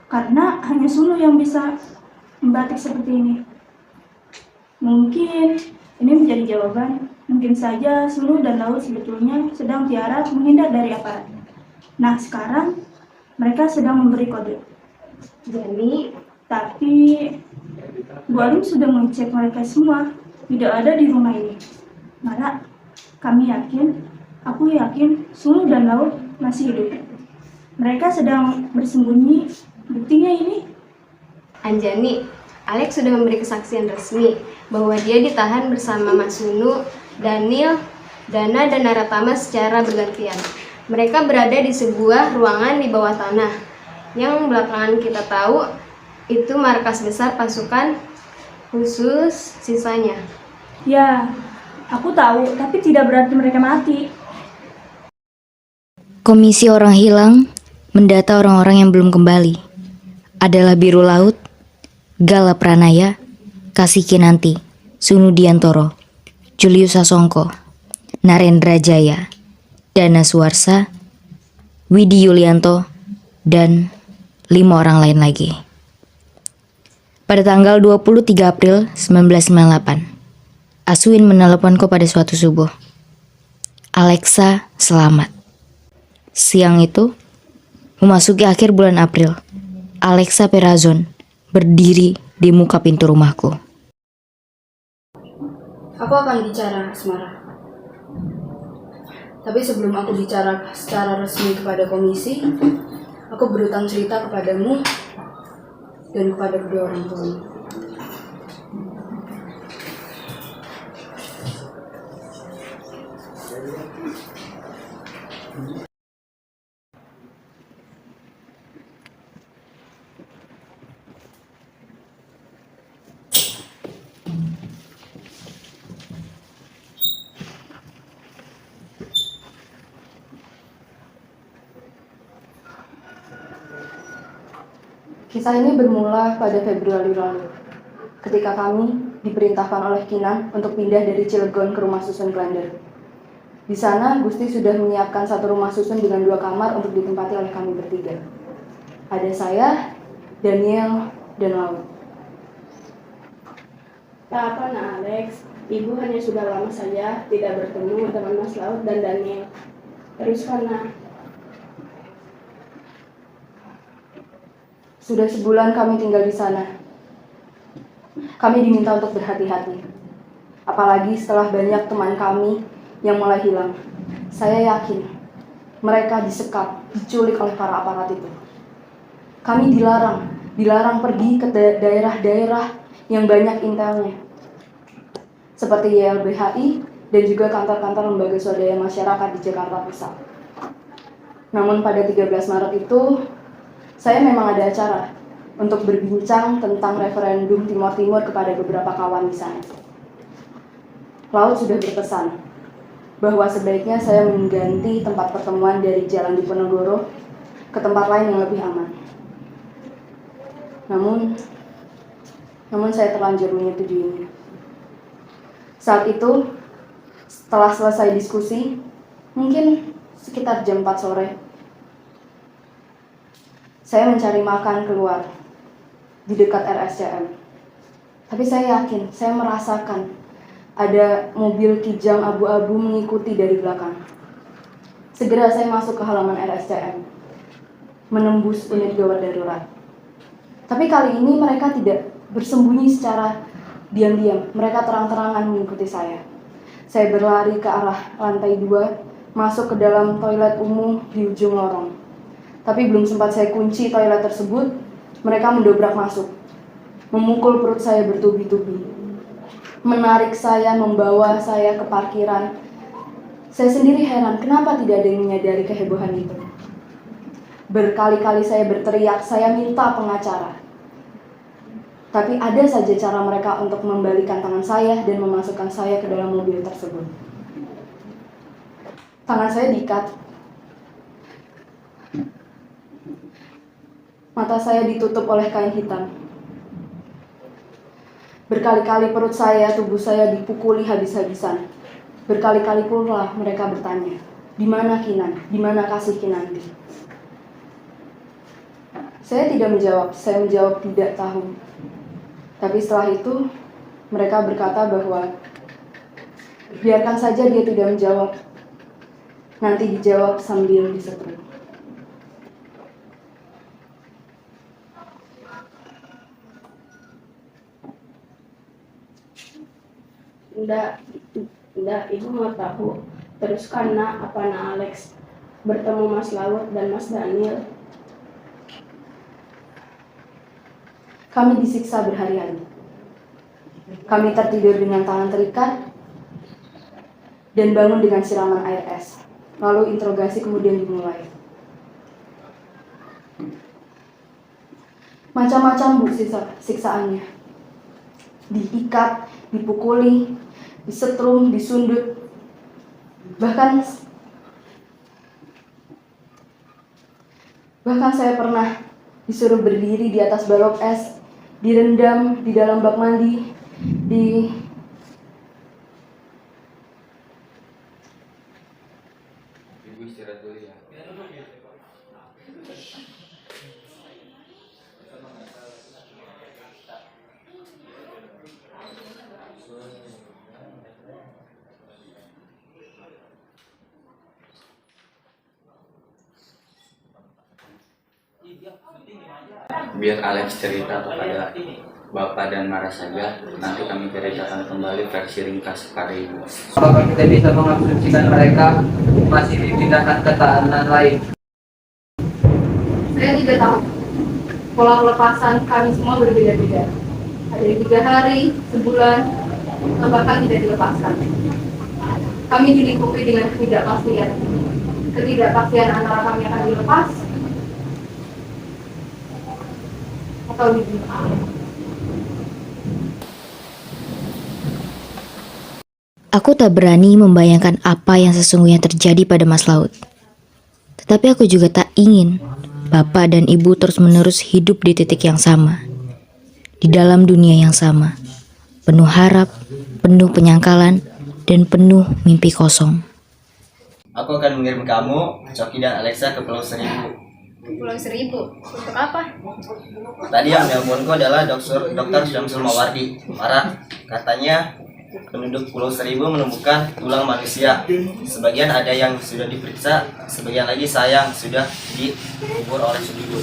Karena hanya Sunu yang bisa membatik seperti ini. Mungkin ini menjadi jawaban. Mungkin saja Sunu dan Laut sebetulnya sedang tiarap menghindar dari aparat. Nah, sekarang mereka sedang memberi kode. Jani, Tapi Bu Arum sudah mengecek mereka semua, tidak ada di rumah ini. Mara, kami yakin, aku yakin Sunu dan Laut masih hidup. Mereka sedang bersembunyi. Buktinya ini. Anjani, Alex sudah memberi kesaksian resmi bahwa dia ditahan bersama Mas Sunu, Daniel, Dana, dan Naratama secara bergantian. Mereka berada di sebuah ruangan di bawah tanah, yang belakangan kita tahu itu markas besar pasukan khusus sisanya. Ya, aku tahu, tapi tidak berarti mereka mati. Komisi Orang Hilang mendata orang-orang yang belum kembali. Adalah Biru Laut, Gala Pranaya, Kasih Kinanti, Sunu Diantoro, Julius Sasongko, Narendra Jaya, Dana Suwarsa, Widi Yulianto, dan 5 orang lain lagi. Pada tanggal 23 April 1998, Aswin meneleponku pada suatu subuh. Alexa, selamat. Siang itu, memasuki akhir bulan April, Alexa Perazon berdiri di muka pintu rumahku. Aku akan bicara, Asmara. Tapi sebelum aku bicara secara resmi kepada komisi, aku berutang cerita kepadamu dan kepada kedua orang tuamu. Kisah ini bermula pada Februari lalu, ketika kami diperintahkan oleh Kinan untuk pindah dari Cilegon ke rumah susun Klender. Di sana, Gusti sudah menyiapkan satu rumah susun dengan 2 kamar untuk ditempati oleh kami bertiga. Ada saya, Daniel, dan Laut. Tak apa, Nak Alex. Ibu hanya sudah lama saja tidak bertemu dengan Mas Laut dan Daniel. Teruskan, Nak. Sudah sebulan kami tinggal di sana. Kami diminta untuk berhati-hati. Apalagi setelah banyak teman kami yang mulai hilang. Saya yakin mereka disekap, diculik oleh para aparat itu. Kami dilarang pergi ke daerah-daerah yang banyak intelnya. Seperti YLBHI dan juga kantor-kantor lembaga swadaya masyarakat di Jakarta Pusat. Namun pada 13 Maret itu, saya memang ada acara untuk berbincang tentang referendum Timor Timur kepada beberapa kawan di sana. Laut sudah berpesan bahwa sebaiknya saya mengganti tempat pertemuan dari Jalan Diponegoro ke tempat lain yang lebih aman. Namun saya terlanjur menyetujuinya. Saat itu, setelah selesai diskusi, mungkin sekitar jam 4 sore, saya mencari makan keluar di dekat RSCM. Tapi saya yakin, saya merasakan ada mobil Kijang abu-abu mengikuti dari belakang. Segera saya masuk ke halaman RSCM, menembus unit gawat darurat. Tapi kali ini mereka tidak bersembunyi secara diam-diam, mereka terang-terangan mengikuti saya. Saya berlari ke arah lantai 2, masuk ke dalam toilet umum di ujung lorong. Tapi belum sempat saya kunci toilet tersebut, mereka mendobrak masuk, memukul perut saya bertubi-tubi, menarik saya, membawa saya ke parkiran. Saya sendiri heran, kenapa tidak ada yang menyadari kehebohan itu. Berkali-kali saya berteriak, saya minta pengacara. Tapi ada saja cara mereka untuk membalikan tangan saya dan memasukkan saya ke dalam mobil tersebut. Tangan saya diikat. Mata saya ditutup oleh kain hitam. Berkali-kali perut saya, tubuh saya dipukuli habis-habisan. Berkali-kali pula mereka bertanya, di mana Kinan? Di mana Kasih Kinanti? Saya tidak menjawab, saya menjawab tidak tahu. Tapi setelah itu, mereka berkata bahwa biarkan saja dia tidak menjawab. Nanti dijawab sambil disetrum. Enggak, Ibu mau tahu. Teruskan, Nak, apa Nak Alex bertemu Mas Laut dan Mas Daniel? Kami disiksa berhari-hari. Kami tertidur dengan tangan terikat dan bangun dengan siraman air es. Lalu interogasi kemudian dimulai. Macam-macam bu siksaannya. Diikat, dipukuli, disetrum, disundut. Bahkan Bahkan saya pernah disuruh berdiri di atas balok es, direndam di dalam bak mandi, Ibu istirahat dulu ya. Biar Alex cerita kepada Bapak dan Mara saja, nanti kami ceritakan kembali versi ringkas kepada Ibu. Apakah kita bisa mengasumsikan mereka masih dipindahkan ke tahanan lain? Saya tidak tahu. Pola pelepasan kami semua berbeda-beda. Ada yang 3 hari, sebulan, atau bahkan tidak dilepaskan. Kami dilingkupi dengan ketidakpastian. Ketidakpastian antara kami akan dilepas atau dibunuh. Aku tak berani membayangkan apa yang sesungguhnya terjadi pada Mas Laut. Tetapi aku juga tak ingin Bapak dan Ibu terus-menerus hidup di titik yang sama, di dalam dunia yang sama, penuh harap, penuh penyangkalan, dan penuh mimpi kosong. Aku akan mengirim kamu, Coki dan Alexa ke Pulau Seribu. Pulau Seribu? Untuk apa? Tadi yang nelponku adalah Dokter Syamsul Mawardi. Mara, katanya penduduk Pulau Seribu menemukan tulang manusia. Sebagian ada yang sudah diperiksa, sebagian lagi sayang sudah dikubur oleh penduduk.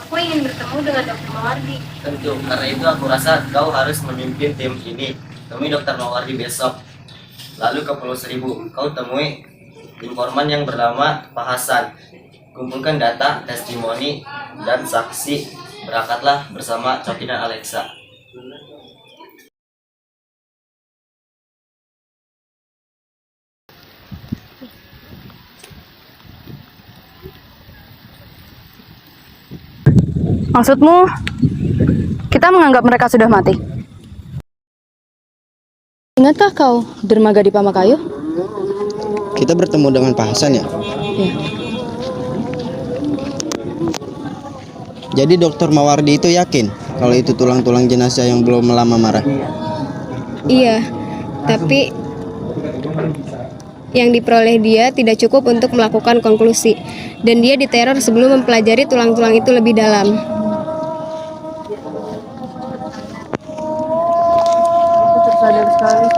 Aku ingin bertemu dengan Dokter Mawardi. Tentu, karena itu aku rasa kau harus memimpin tim ini. Temui Dokter Mawardi besok. Lalu ke Pulau Seribu, kau temui informan yang bernama Pak Hasan. Kumpulkan data, testimoni, dan saksi. Berangkatlah bersama Coki dan Alexa. Maksudmu, kita menganggap mereka sudah mati? Ingatkah kau dermaga di Pamakayu? Kita bertemu dengan Pak Hasan ya? Iya. Jadi Dokter Mawardi itu yakin kalau itu tulang-tulang jenazah yang belum lama marah? Iya, tapi yang diperoleh dia tidak cukup untuk melakukan konklusi, dan dia diteror sebelum mempelajari tulang-tulang itu lebih dalam. Aku tersadar sekali.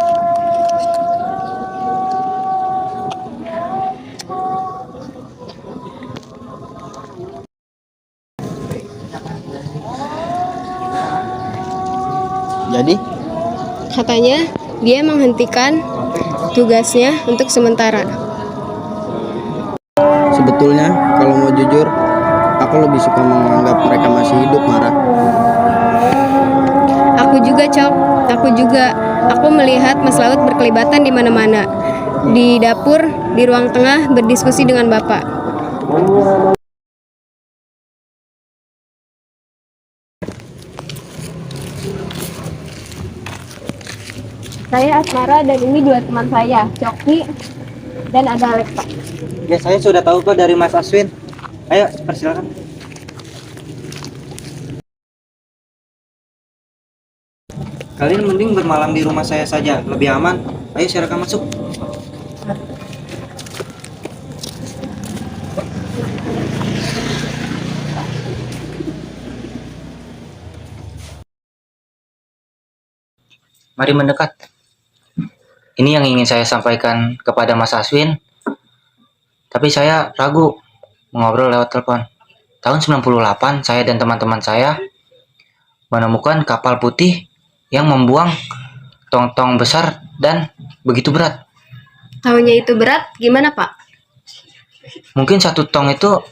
Jadi? Katanya dia menghentikan tugasnya untuk sementara. Sebetulnya kalau mau jujur, aku lebih suka menganggap mereka masih hidup, Mara. Aku juga, Cok. Aku juga. Aku melihat Mas Laut berkelibatan di mana-mana. Di dapur, di ruang tengah, berdiskusi dengan Bapak. Saya Asmara dan ini 2 teman saya, Coki dan ada Alexa. Ya, saya sudah tahu kok dari Mas Aswin. Ayo, persilakan. Kalian mending bermalam di rumah saya saja, lebih aman. Ayo, silakan masuk. Mari mendekat. Ini yang ingin saya sampaikan kepada Mas Aswin. Tapi saya ragu mengobrol lewat telepon. Tahun 98, saya dan teman-teman saya menemukan kapal putih yang membuang tong-tong besar dan begitu berat. Tahunya itu berat, gimana Pak? Mungkin 1 tong itu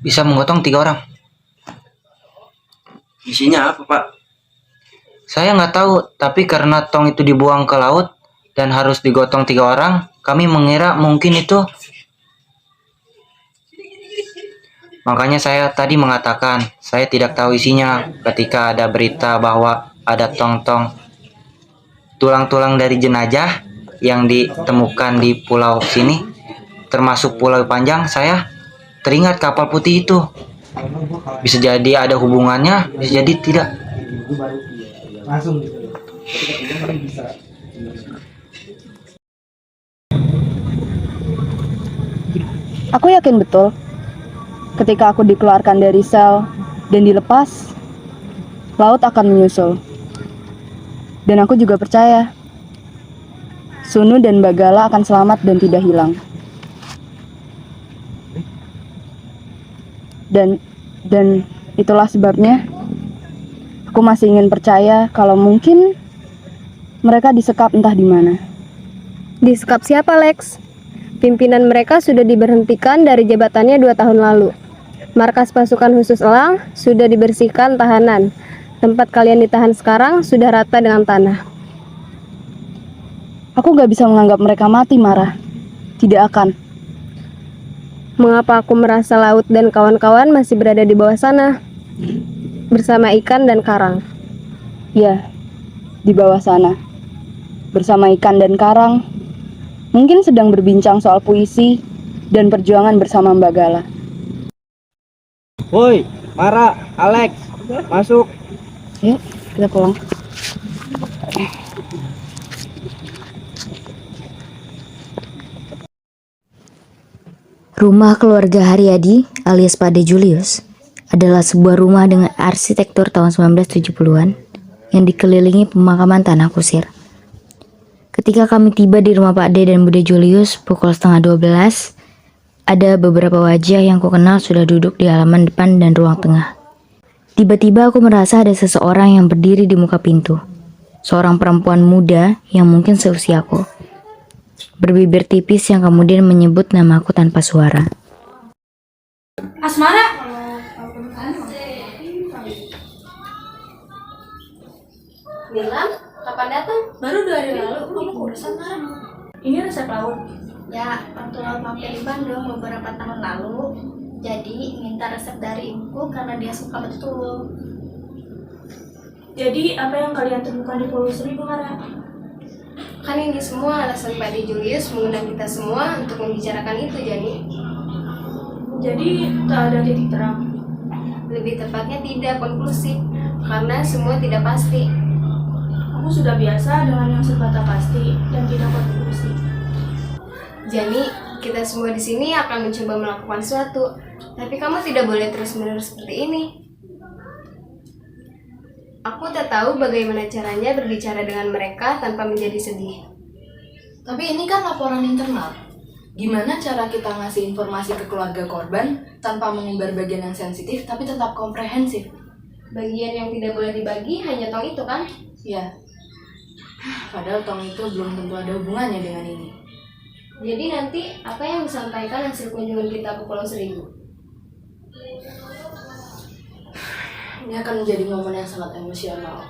bisa menggotong 3 orang. Isinya apa, Pak? Saya nggak tahu, tapi karena tong itu dibuang ke laut dan harus digotong 3 orang, kami mengira mungkin itu. Makanya saya tadi mengatakan, saya tidak tahu isinya ketika ada berita bahwa ada tong-tong tulang-tulang dari jenazah yang ditemukan di pulau sini, termasuk Pulau Panjang. Saya teringat kapal putih itu. Bisa jadi ada hubungannya, bisa jadi tidak. Aku yakin betul, ketika aku dikeluarkan dari sel dan dilepas, laut akan menyusul. Dan aku juga percaya, Sunu dan Bagala akan selamat dan tidak hilang. Dan itulah sebabnya aku masih ingin percaya kalau mungkin mereka disekap entah di mana. Disekap siapa, Lex? Pimpinan mereka sudah diberhentikan dari jabatannya 2 tahun lalu. Markas pasukan khusus Elang sudah dibersihkan tahanan. Tempat kalian ditahan sekarang sudah rata dengan tanah. Aku gak bisa menganggap mereka mati, Mara. Tidak akan. Mengapa aku merasa laut dan kawan-kawan masih berada di bawah sana? Bersama ikan dan karang. Ya, di bawah sana. Bersama ikan dan karang. Mungkin sedang berbincang soal puisi dan perjuangan bersama Mbak Gala. Woi, Mara, Alex, masuk. Yuk, kita pulang. Rumah keluarga Haryadi alias Pak De Julius adalah sebuah rumah dengan arsitektur tahun 1970-an yang dikelilingi pemakaman tanah kusir. Ketika kami tiba di rumah Pak De dan Bude Julius pukul 11:30, ada beberapa wajah yang kukenal sudah duduk di halaman depan dan ruang tengah. Tiba-tiba aku merasa ada seseorang yang berdiri di muka pintu. Seorang perempuan muda yang mungkin seusiaku. Berbibir tipis yang kemudian menyebut namaku tanpa suara. Asmara. Nilam, kapan datang? Baru 2 hari lalu. Kamu kurusan, Mara? Ini resep laut. Ya, waktu laut mampir di Bandung beberapa tahun lalu, jadi minta resep dari ibuku karena dia suka betul. Jadi, apa yang kalian temukan di Pulau Seribu, Mara? Kan ini semua alasan Pak De Julius mengundang kita semua untuk membicarakan itu, Jani. Jadi, tak ada titik terang. Lebih tepatnya tidak konklusif, karena semua tidak pasti. Aku sudah biasa dengan yang serba tak pasti dan tidak konklusif. Jani, kita semua di sini akan mencoba melakukan sesuatu, tapi kamu tidak boleh terus-menerus seperti ini. Aku tak tahu bagaimana caranya berbicara dengan mereka tanpa menjadi sedih. Tapi ini kan laporan internal. Gimana cara kita ngasih informasi ke keluarga korban tanpa mengumbar bagian yang sensitif tapi tetap komprehensif? Bagian yang tidak boleh dibagi hanya tong itu kan? Ya. Padahal tong itu belum tentu ada hubungannya dengan ini. Jadi nanti apa yang disampaikan hasil kunjungan kita ke Pulau Seribu? Ini akan menjadi momen yang sangat emosional.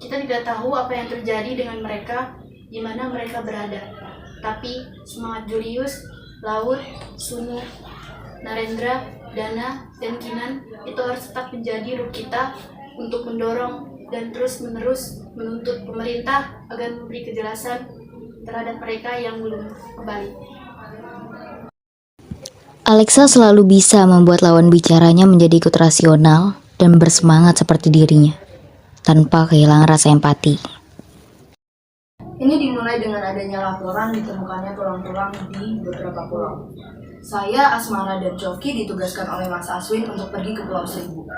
Kita tidak tahu apa yang terjadi dengan mereka, di mana mereka berada. Tapi semangat Julius, Laut, Sunu, Narendra, Dana, dan Kinan itu harus tetap menjadi ruh kita untuk mendorong dan terus-menerus menuntut pemerintah agar memberi kejelasan terhadap mereka yang belum kembali. Alexa selalu bisa membuat lawan bicaranya menjadi ikut rasional dan bersemangat seperti dirinya, tanpa kehilangan rasa empati. Ini dimulai dengan adanya laporan ditemukannya tulang-tulang di beberapa pulau. Saya, Asmara, dan Coki ditugaskan oleh Mas Aswin untuk pergi ke Pulau Seribu.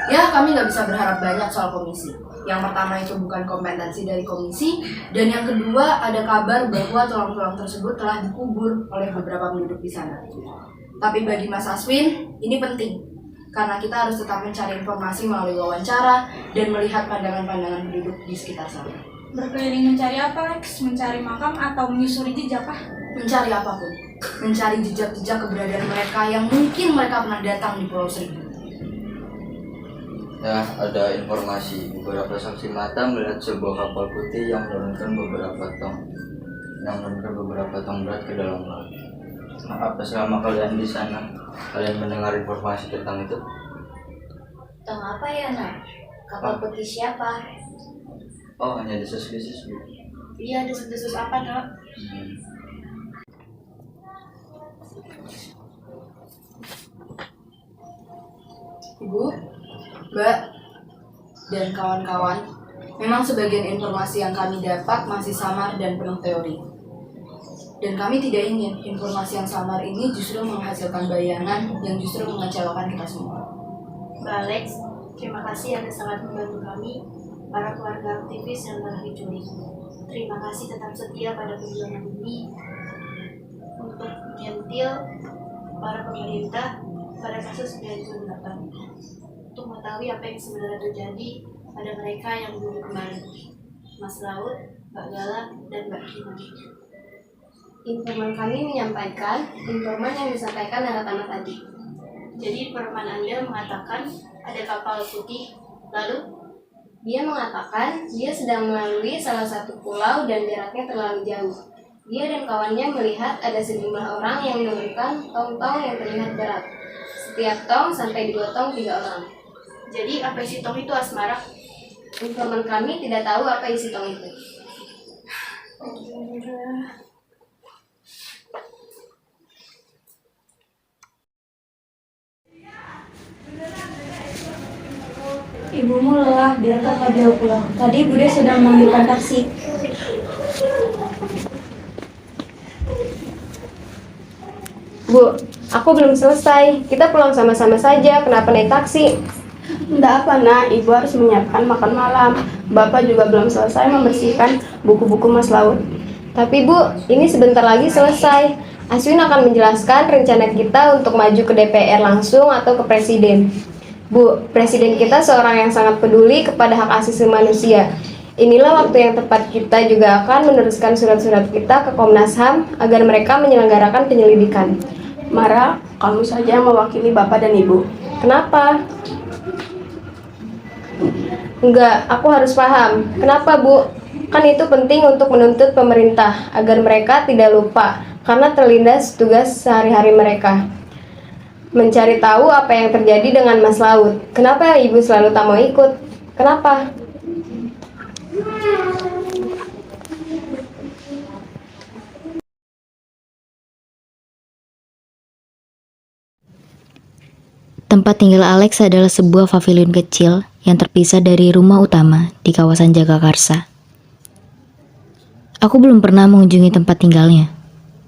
Ya, kami nggak bisa berharap banyak soal komisi. Yang pertama itu bukan kompetensi dari komisi, dan yang kedua ada kabar bahwa tulang-tulang tersebut telah dikubur oleh beberapa penduduk di sana. Tapi bagi Mas Aswin, ini penting, karena kita harus tetap mencari informasi melalui wawancara dan melihat pandangan-pandangan penduduk di sekitar sana. Berkeliling mencari apa, Lex? Mencari makam atau menyusuri jejak kah? Mencari apapun, mencari jejak-jejak keberadaan mereka yang mungkin mereka pernah datang di Pulau Seribu. Ya, ada informasi beberapa saksi mata melihat sebuah kapal putih yang menurunkan beberapa tong berat ke dalam laut. Apa selama kalian di sana, kalian mendengar informasi tentang itu? Tong apa ya, Nak? Kapal putih siapa? Oh, hanya desas-desus. Iya, desas-desus apa, Nak? Ibu, Mbak, dan kawan-kawan, memang sebagian informasi yang kami dapat masih samar dan penuh teori. Dan kami tidak ingin informasi yang samar ini justru menghasilkan bayangan yang justru mengecewakan kita semua. Mbak Alex, terima kasih Anda sangat membantu kami, para keluarga aktivis yang telah diculik. Terima kasih tetap setia pada perjuangan ini untuk menyentil para pemerintah pada kasus 2008 untuk mengetahui apa yang sebenarnya terjadi pada mereka yang belum kembali, Mas Laut, Mbak Gala, dan Mbak Kina. Informan kami menyampaikan informan yang disampaikan anak-anak tadi. Jadi informan Anda mengatakan ada kapal putih, lalu Dia mengatakan dia sedang melalui salah satu pulau dan jaraknya terlalu jauh. Dia dan kawannya melihat ada sejumlah orang yang menurunkan tong-tong yang terlihat berat. Setiap tong sampai digotong 3 orang. Jadi apa isi tong itu, Asmara? Informan kami tidak tahu apa isi tong itu. Ibumu lelah, biarkan Fadil pulang. Tadi Bude sedang memanggilkan taksi. Bu, aku belum selesai. Kita pulang sama-sama saja. Kenapa naik taksi? Tidak apa nak, ibu harus menyiapkan makan malam. Bapak juga belum selesai membersihkan buku-buku Mas Laut. Tapi Bu, ini sebentar lagi selesai. Aswin akan menjelaskan rencana kita untuk maju ke DPR langsung atau ke Presiden. Bu, Presiden kita seorang yang sangat peduli kepada hak asasi manusia. Inilah waktu yang tepat kita juga akan meneruskan surat-surat kita ke Komnas HAM agar mereka menyelenggarakan penyelidikan. Mara, kamu saja yang mewakili Bapak dan Ibu. Kenapa? Enggak, aku harus paham. Kenapa, Bu? Kan itu penting untuk menuntut pemerintah agar mereka tidak lupa karena terlindas tugas sehari-hari mereka. Mencari tahu apa yang terjadi dengan Mas Laut. Kenapa Ibu selalu tak mau ikut? Kenapa? Tempat tinggal Alex adalah sebuah pavilion kecil yang terpisah dari rumah utama di kawasan Jagakarsa. Aku belum pernah mengunjungi tempat tinggalnya.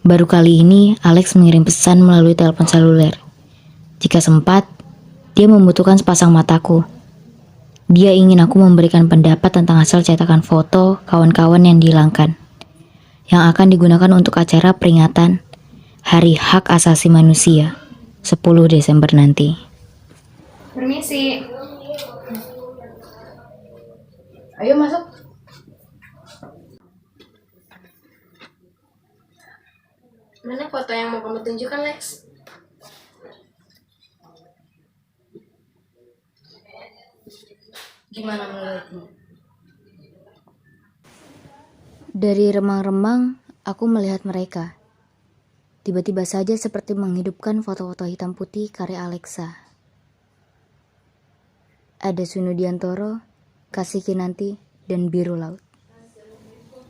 Baru kali ini Alex mengirim pesan melalui telepon seluler. Jika sempat, dia membutuhkan sepasang mataku. Dia ingin aku memberikan pendapat tentang hasil cetakan foto kawan-kawan yang dihilangkan, yang akan digunakan untuk acara peringatan Hari Hak Asasi Manusia 10 Desember nanti. Permisi. Ayo masuk. Mana foto yang mau kamu tunjukkan, Lex? Gimana menurutmu? Dari remang-remang, aku melihat mereka. Tiba-tiba saja seperti menghidupkan foto-foto hitam putih karya Alexa. Ada Sunu Diantoro, Kasih Kinanti, dan Biru Laut.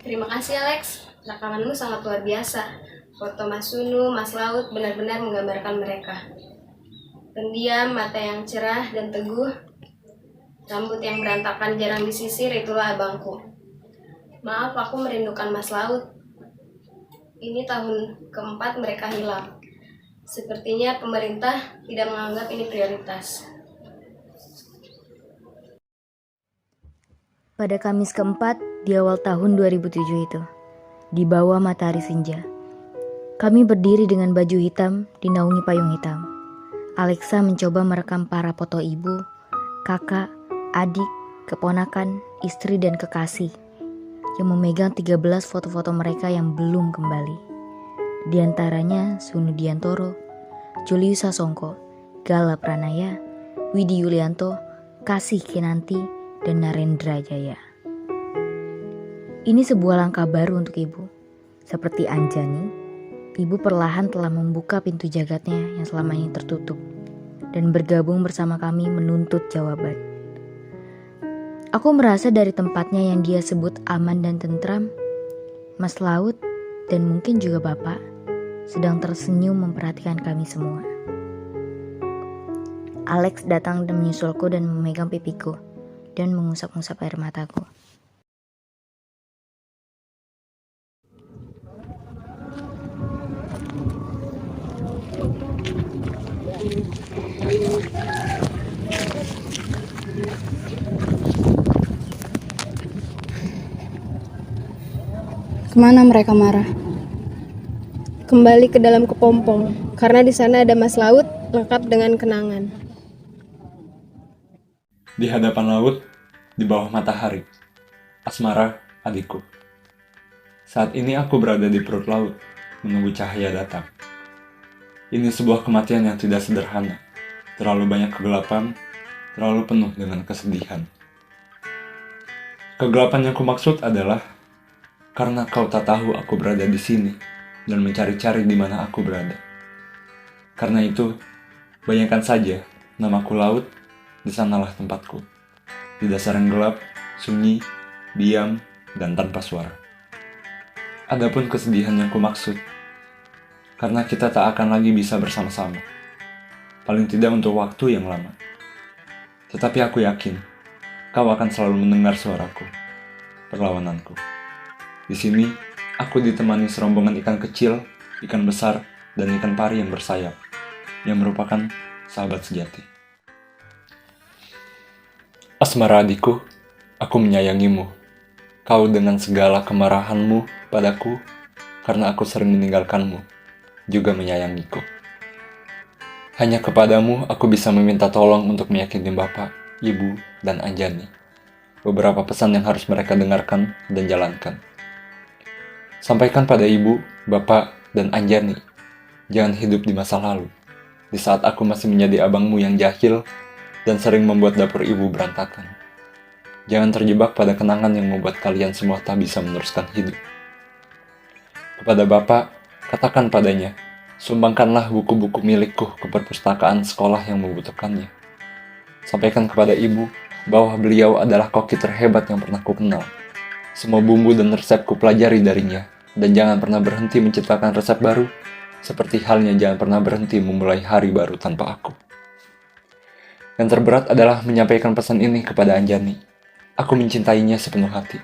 Terima kasih, Alex. Rekamanmu sangat luar biasa. Foto Mas Sunu, Mas Laut benar-benar menggambarkan mereka. Pendiam, mata yang cerah dan teguh, rambut yang berantakan jarang disisir, itulah abangku. Maaf, aku merindukan Mas Laut. Ini tahun keempat mereka hilang. Sepertinya pemerintah tidak menganggap ini prioritas. Pada Kamis keempat di awal tahun 2007 itu, di bawah matahari senja, kami berdiri dengan baju hitam dinaungi payung hitam. Alexa mencoba merekam para foto ibu, kakak, adik, keponakan, istri, dan kekasih yang memegang 13 foto-foto mereka yang belum kembali. Di antaranya Sunu Diantoro, Julius Sasongko, Gala Pranaya, Widi Yulianto, Kasih Kinanti, dan Narendra Jaya. Ini sebuah langkah baru untuk ibu. Seperti Anjani, ibu perlahan telah membuka pintu jagatnya yang selama ini tertutup dan bergabung bersama kami menuntut jawaban. Aku merasa dari tempatnya yang dia sebut aman dan tentram, Mas Laut dan mungkin juga Bapak sedang tersenyum memperhatikan kami semua. Alex datang dan menyusulku dan memegang pipiku dan mengusap-ngusap air mataku. Kemana mereka marah? Kembali ke dalam kepompong, karena di sana ada Mas Laut lengkap dengan kenangan. Di hadapan laut, di bawah matahari, Asmara, adikku. Saat ini aku berada di perut laut, menunggu cahaya datang. Ini sebuah kematian yang tidak sederhana. Terlalu banyak kegelapan, terlalu penuh dengan kesedihan. Kegelapan yang kumaksud adalah karena kau tak tahu aku berada di sini dan mencari-cari di mana aku berada. Karena itu, bayangkan saja namaku laut, di sanalah tempatku. Di dasar yang gelap, sunyi, diam, dan tanpa suara. Adapun kesedihan yang kumaksud, karena kita tak akan lagi bisa bersama-sama. Paling tidak untuk waktu yang lama. Tetapi aku yakin, kau akan selalu mendengar suaraku, perlawananku. Di sini, aku ditemani serombongan ikan kecil, ikan besar, dan ikan pari yang bersayap, yang merupakan sahabat sejati. Asmara adikku, aku menyayangimu. Kau dengan segala kemarahanmu padaku, karena aku sering meninggalkanmu, juga menyayangiku. Hanya kepadamu aku bisa meminta tolong untuk meyakini Bapak, Ibu, dan Anjani. Beberapa pesan yang harus mereka dengarkan dan jalankan. Sampaikan pada Ibu, Bapak, dan Anjani, jangan hidup di masa lalu, di saat aku masih menjadi abangmu yang jahil dan sering membuat dapur Ibu berantakan. Jangan terjebak pada kenangan yang membuat kalian semua tak bisa meneruskan hidup. Kepada Bapak, katakan padanya, sumbangkanlah buku-buku milikku ke perpustakaan sekolah yang membutuhkannya. Sampaikan kepada Ibu bahwa beliau adalah koki terhebat yang pernah kukenal. Semua bumbu dan resep kupelajari darinya, dan jangan pernah berhenti menciptakan resep baru, seperti halnya jangan pernah berhenti memulai hari baru tanpa aku. Yang terberat adalah menyampaikan pesan ini kepada Anjani. Aku mencintainya sepenuh hati.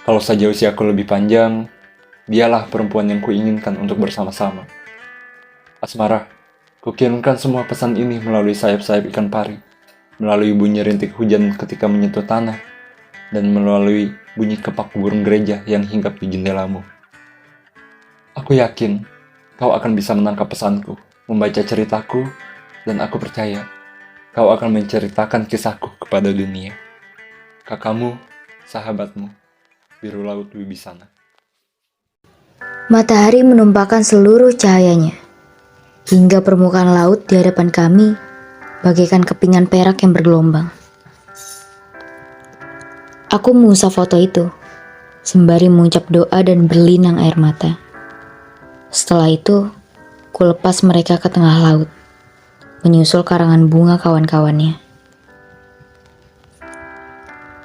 Kalau saja usiaku lebih panjang, dialah perempuan yang kuinginkan untuk bersama-sama. Asmara, kukirimkan semua pesan ini melalui sayap-sayap ikan pari, melalui bunyi rintik hujan ketika menyentuh tanah, dan melalui bunyi kepak burung gereja yang hinggap di jendelamu. Aku yakin kau akan bisa menangkap pesanku, membaca ceritaku, dan aku percaya kau akan menceritakan kisahku kepada dunia. Kakakmu, sahabatmu, Biru Laut Wibisana. Matahari menumpahkan seluruh cahayanya, hingga permukaan laut di hadapan kami bagaikan kepingan perak yang bergelombang. Aku mengusap foto itu, sembari mengucap doa dan berlinang air mata. Setelah itu, ku lepas mereka ke tengah laut, menyusul karangan bunga kawan-kawannya.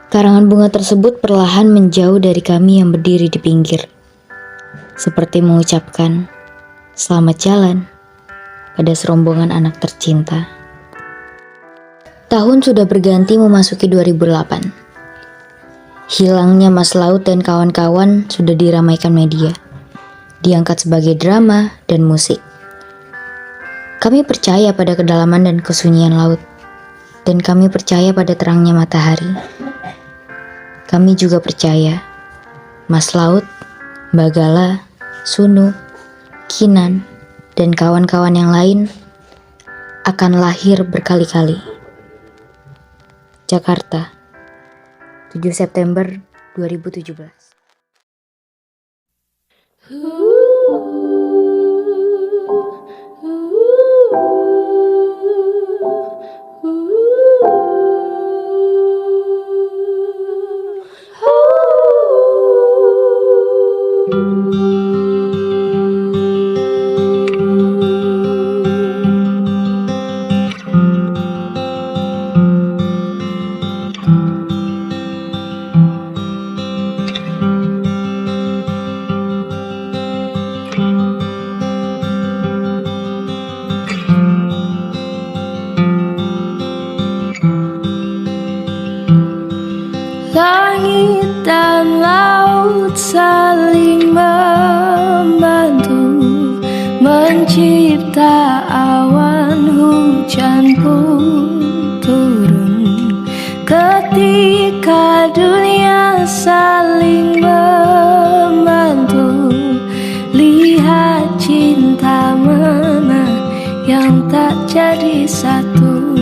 Karangan bunga tersebut perlahan menjauh dari kami yang berdiri di pinggir, seperti mengucapkan selamat jalan pada serombongan anak tercinta. Tahun sudah berganti memasuki 2008. Hilangnya Mas Laut dan kawan-kawan sudah diramaikan media, diangkat sebagai drama dan musik. Kami percaya pada kedalaman dan kesunyian laut, dan kami percaya pada terangnya matahari. Kami juga percaya Mas Laut, Mbak Gala, Sunu, Kinan, dan kawan-kawan yang lain akan lahir berkali-kali. Jakarta, 7 September 2017. Langit dan laut saling membantu mencipta awan, hujan pun turun. Ketika dunia saling membantu, lihat cinta mana yang tak jadi satu.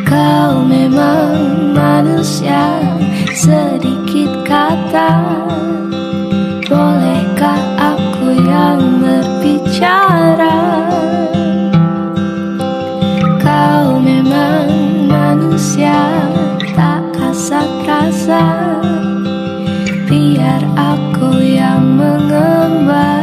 Kau memang manusia, sedikit kata. Bolehkah aku yang berbicara? Kau memang manusia, tak kasat rasa. Biar aku yang mengembara.